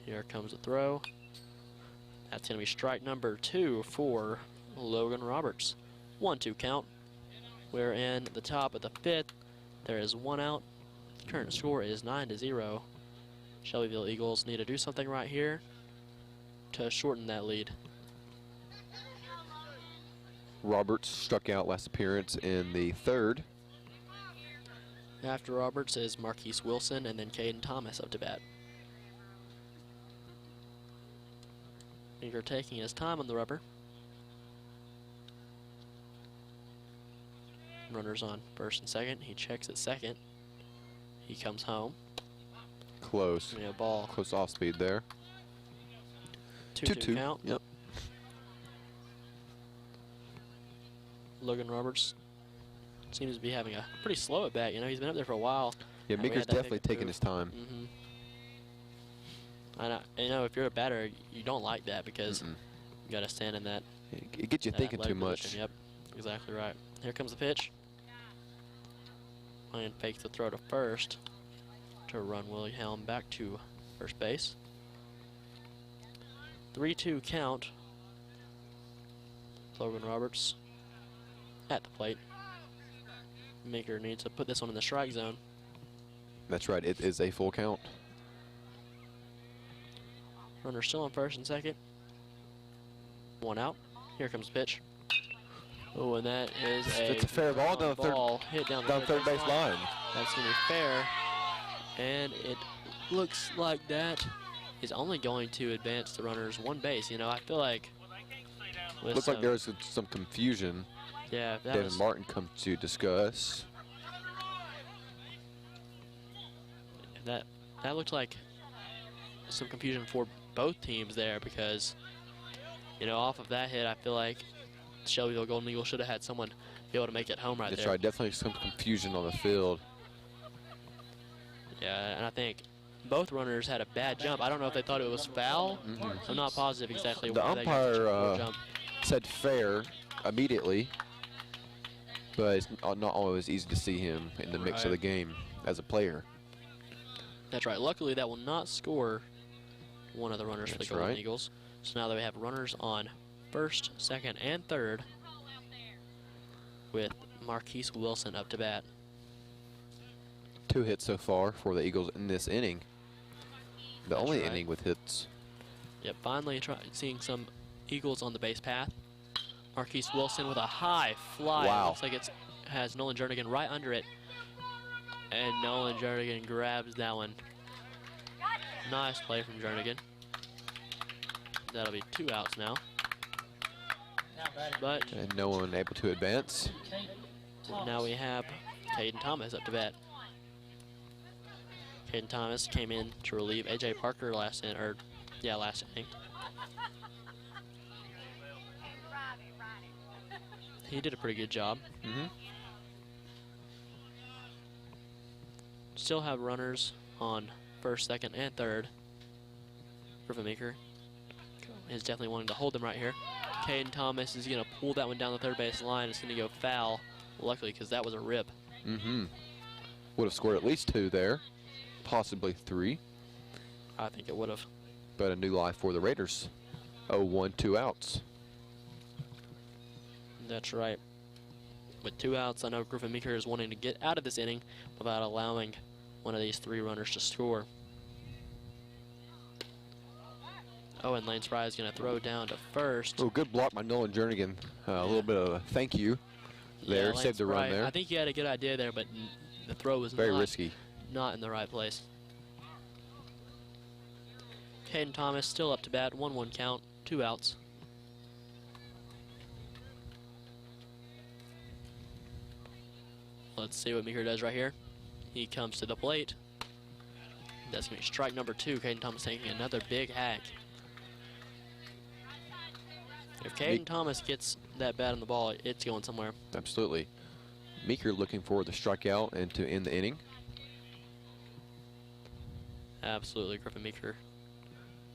Here comes the throw. That's going to be strike number 2 for Logan Roberts. 1-2 count. We're in the top of the 5th. There is 1 out. The current score is 9-0. Shelbyville Eagles need to do something right here to shorten that lead. Roberts struck out last appearance in the 3rd. After Roberts is Marquise Wilson and then Caden Thomas up to bat. Meeker taking his time on the rubber. Runners on first and second. He checks at second. He comes home. Close. We have a ball. Close off speed there. 2-2 count. Yep. Logan Roberts seems to be having a pretty slow at bat. You know, he's been up there for a while. Yeah, We Meeker's had that definitely big taking move. his time. You know, if you're a batter, you don't like that because you got to stand in that. It gets you that thinking too athletic much. position. Yep, exactly right. Here comes the pitch. And fakes the throw to first to run Willie Helm back to first base. 3-2 count. Logan Roberts at the plate. Meeker needs to put this one in the strike zone. That's right, it is a full count. Runner still on first and second. 1 out. Here comes the pitch. Oh, and that is It's a fair ball down ball hit down the third base line. That's going to be fair. And it looks like that is only going to advance the runners 1 base. You know, I feel like with Looks like there was some confusion. Yeah, that David was, Martin comes to discuss. that looked like some confusion for both teams there because, you know, off of that hit, I feel like Shelbyville Golden Eagles should have had someone be able to make it home right That's there. right, definitely some confusion on the field. Yeah, and I think both runners had a bad jump. I don't know if they thought it was foul. I'm not positive exactly The why they got such a poor umpire jump. said fair immediately, but it's not always easy to see him in the mix of the game as a player. That's right. Luckily, that will not score one of the runners for the That's Golden right. Eagles. So now that we have runners on first, second, and third with Marquise Wilson up to bat. 2 hits so far for the Eagles in this inning. The That's only right. inning with hits. Yep, finally seeing some Eagles on the base path. Marquise Wilson with a high fly. Wow. It looks like it has Nolan Jernigan right under it. And Nolan Jernigan grabs that one. Nice play from Jernigan. That'll be 2 outs now. But And no one able to advance. now we have Caden Thomas up to bat. Caden Thomas came in to relieve A.J. Parker last inning. He did a pretty good job. Still have runners on first, second, and third. Griffin Meeker is definitely wanting to hold them right here. Caden Thomas is going to pull that one down the third base line. It's going to go foul, luckily, because that was a rip. Would have scored at least 2 there, possibly 3. I think it would have. But a new life for the Raiders. 0-1, 2 outs. That's right. With 2 outs, I know Griffin Meeker is wanting to get out of this inning without allowing one of these 3 runners to score. Oh, and Lane Spry is going to throw down to first. Oh, good block by Nolan Jernigan. A little bit of a thank you there. Lane Saved the run Spry, there. I think he had a good idea there, but the throw was Very risky. Not in the right place. Caden Thomas still up to bat, 1-1 count, 2 outs. Let's see what Meeker does right here. He comes to the plate. That's going to be strike number 2. Caden Thomas taking another big hack. If Caden Thomas gets that bat on the ball, it's going somewhere. Absolutely. Meeker looking for the strikeout and to end the inning. Absolutely, Griffin Meeker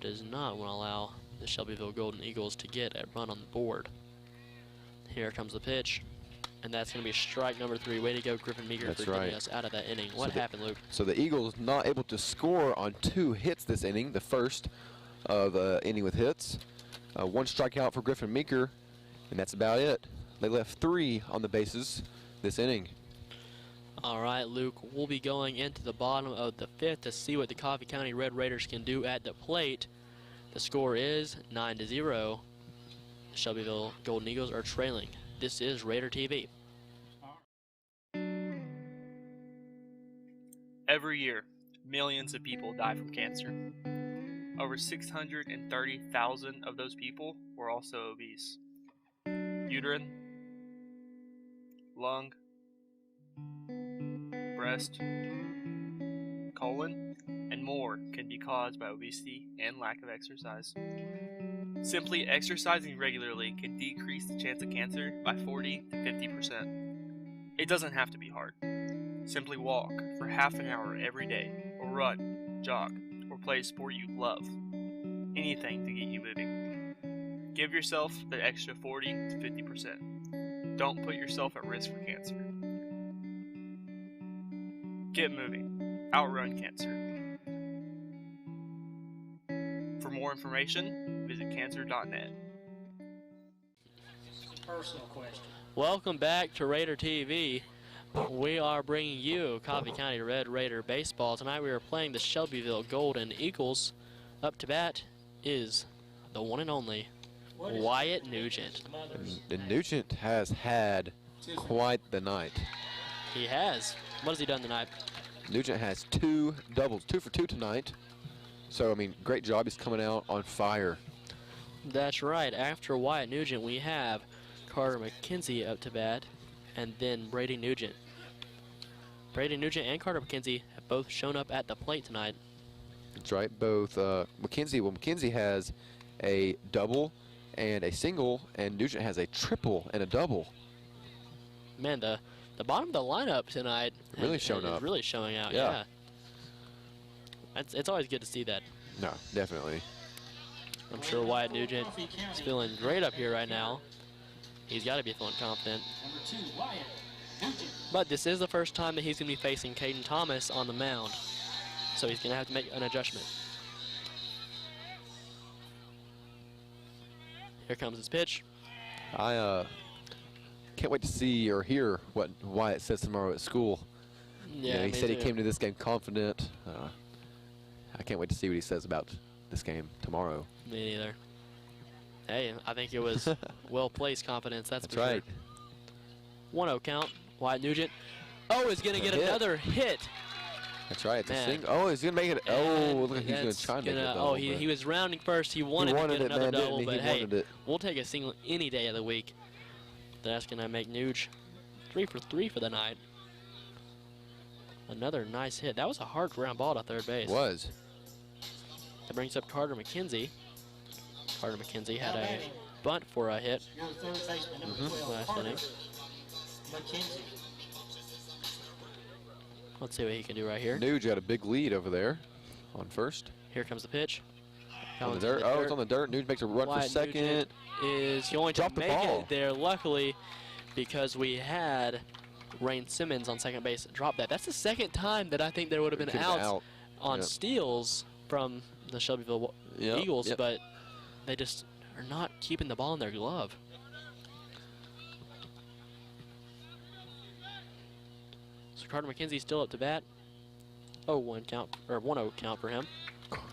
does not want to allow the Shelbyville Golden Eagles to get a run on the board. Here comes the pitch. And that's going to be strike number 3. Way to go, Griffin Meeker, That's for getting right. us out of that inning. What happened, Luke? So the Eagles not able to score on 2 hits this inning, the first of inning with hits. 1 strikeout for Griffin Meeker, and that's about it. They left 3 on the bases this inning. All right, Luke, we'll be going into the bottom of the 5th to see what the Coffee County Red Raiders can do at the plate. The score is 9-0. The Shelbyville Golden Eagles are trailing. This is Raider TV. Every year, millions of people die from cancer. Over 630,000 of those people were also obese. Uterine, lung, breast, colon, and more can be caused by obesity and lack of exercise. Simply exercising regularly can decrease the chance of cancer by 40 to 50%. It doesn't have to be hard. Simply walk for half an hour every day, or run, jog, or play a sport you love. Anything to get you moving. Give yourself the extra 40 to 50%. Don't put yourself at risk for cancer. Get moving. Outrun cancer. For more information, visit cancer.net. Personal question. Welcome back to Raider TV. We are bringing you Coffee County Red Raider baseball. Tonight we are playing the Shelbyville Golden Eagles. Up to bat is the one and only Wyatt Nugent. And Nugent has had quite the night. He has. What has he done tonight? Nugent has 2 doubles, 2 for 2 tonight. So, I mean, great job. He's coming out on fire. That's right. After Wyatt Nugent, we have Carter McKenzie up to bat, and then Brady Nugent. Brady Nugent and Carter McKenzie have both shown up at the plate tonight. That's right. Both McKenzie has a double and a single, and Nugent has a triple and a double. Man, the bottom of the lineup tonight really showing up. Really showing out. Yeah. It's always good to see that. No, definitely. I'm sure Wyatt Nugent is feeling great up here right now. He's got to be feeling confident. Number 2, Wyatt Nugent. But this is the first time that he's going to be facing Caden Thomas on the mound. So he's going to have to make an adjustment. Here comes his pitch. I can't wait to see or hear what Wyatt says tomorrow at school. Yeah, he said he came to this game confident. I can't wait to see what he says about this game tomorrow. Me neither. Hey, I think it was well-placed confidence, that's for right. Sure. 1-0 count. Wyatt Nugent. Oh, he's going to get another hit. That's right. It's a single. Oh, he's going to make it. Oh, look like he's going to try and make it. Oh, he was rounding first. He wanted to get another double, but hey, it. We'll take a single any day of the week. That's going to make Nuge 3 for 3 for the night. Another nice hit. That was a hard ground ball to third base. It was. That brings up Carter McKenzie. Carter McKenzie had a bunt for a hit last inning. Let's see what he can do right here. Nuge got a big lead over there on first. Here comes the pitch. On the dirt. Oh, it's on the dirt. Nuge makes a run for second. Nugent is going to make it there, luckily, because we had Rain Simmons on second base drop that. That's the second time that I think there would have been outs on steals from the Shelbyville Eagles, but they just are not keeping the ball in their glove. So Carter McKenzie's still up to bat. 0-1 count, or 1-0 count for him.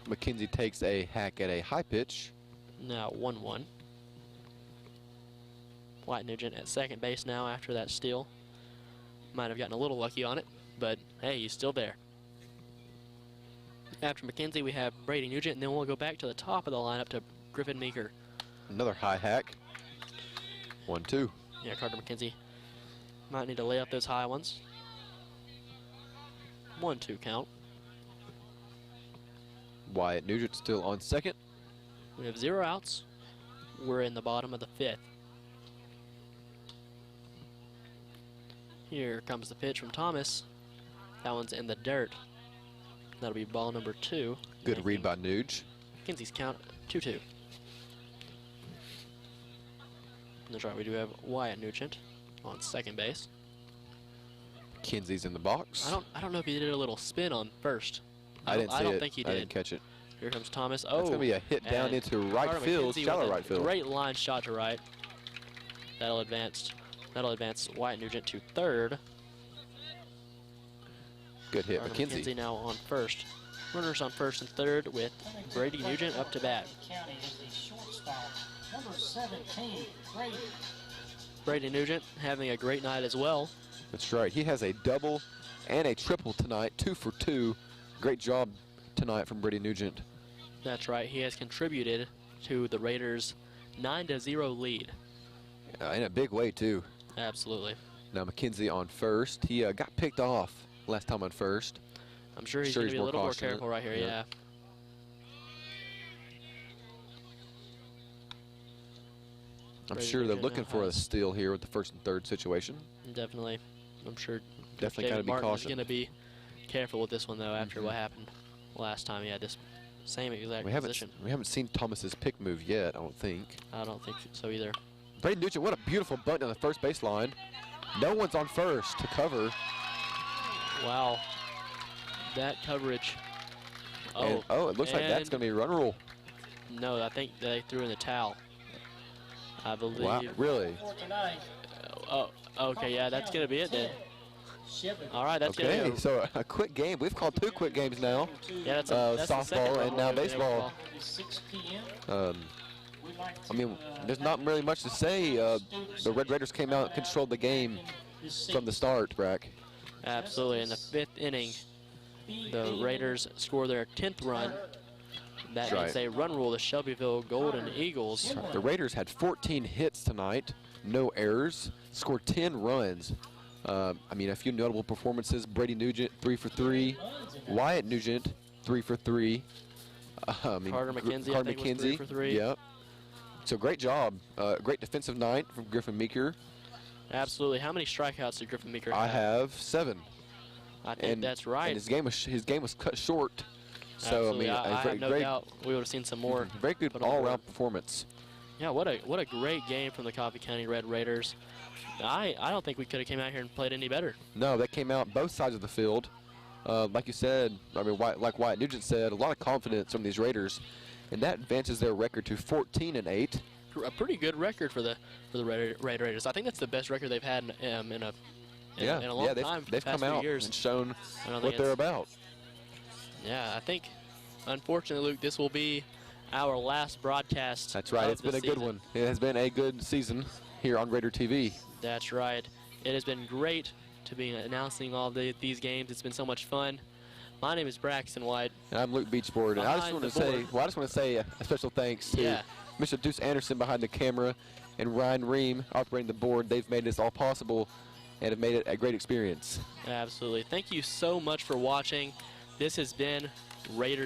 McKenzie takes a hack at a high pitch. Now 1-1. Wyatt Nugent at second base now after that steal. Might have gotten a little lucky on it, but hey, he's still there. After McKenzie, we have Brady Nugent, and then we'll go back to the top of the lineup to Griffin Meeker. Another high hack. 1-2. Yeah, Carter McKenzie might need to lay up those high ones. 1-2 count. Wyatt Nugent still on second. We have 0 outs. We're in the bottom of the 5th. Here comes the pitch from Thomas. That one's in the dirt. That'll be ball number 2. Good read by Nuge. McKenzie's count 2-2. That's right, we do have Wyatt Nugent. on second base. Kinsey's in the box. I don't know if he did a little spin on first. I don't think he did. I didn't catch it. Here comes Thomas. That's going to be a hit down into right Carter field, McKenzie shallow with a right field. Great line shot to right. That'll advance Wyatt Nugent to third. Good hit, Carter McKenzie. McKenzie now on first. Runners on first and third with Brady Nugent up to bat. County is the shortstop, number 17, Brady. Brady Nugent having a great night as well. That's right. He has a double and a triple tonight, 2 for 2. Great job tonight from Brady Nugent. That's right. He has contributed to the Raiders' 9-0 lead. In a big way, too. Absolutely. Now McKenzie on first. He got picked off last time on first. I'm sure he's going to be a little more careful right here, yeah. I'm sure they're looking for a steal here with the first and third situation. Definitely. I'm sure definitely got to be Martin's cautious. going to be careful with this one, though, after what happened last time. He had this same exact position. We haven't seen Thomas's pick move yet, I don't think. I don't think so either. Brady Nugent, what a beautiful bunt on the first baseline. No one's on first to cover. Wow. That coverage. It looks like that's going to be a run rule. No, I think they threw in the towel. I believe. Wow, really? Oh, okay, yeah, that's going to be it then. All right, that's going to Okay, so a quick game. We've called 2 quick games now. Yeah, that's the second softball and now baseball. 6 p.m. I mean, there's not really much to say. The Red Raiders came out and controlled the game from the start, Brack. Absolutely. In the 5th inning, the Raiders score their 10th run. That is a run rule, the Shelbyville Golden Eagles. The Raiders had 14 hits tonight, no errors, scored 10 runs. I mean, a few notable performances. Brady Nugent, 3 for 3. Wyatt Nugent, 3 for 3. Carter McKenzie, I think, was 3 for 3. Yep. So great job. Great defensive night from Griffin Meeker. Absolutely. How many strikeouts did Griffin Meeker have? I have 7. I think that's right. And his game was cut short. So Absolutely. I mean, I have no doubt we would have seen some more. Very good all-around performance. Yeah, what a great game from the Coffee County Red Raiders. I don't think we could have came out here and played any better. No, they came out both sides of the field. Like you said, I mean, like Wyatt Nugent said, a lot of confidence from these Raiders, and that advances their record to 14-8. A pretty good record for the Red Raiders. I think that's the best record they've had in a long time. They've come out and shown what they're about. Yeah, I think, unfortunately, Luke, this will be our last broadcast. That's right. It's been a good one. It has been a good season here on Raider TV. That's right. It has been great to be announcing all these games. It's been so much fun. My name is Braxton White. And I'm Luke Beachboard. And I just want to say, a special thanks to Mr. Deuce Anderson behind the camera and Ryan Ream operating the board. They've made this all possible and have made it a great experience. Absolutely. Thank you so much for watching. This has been Raider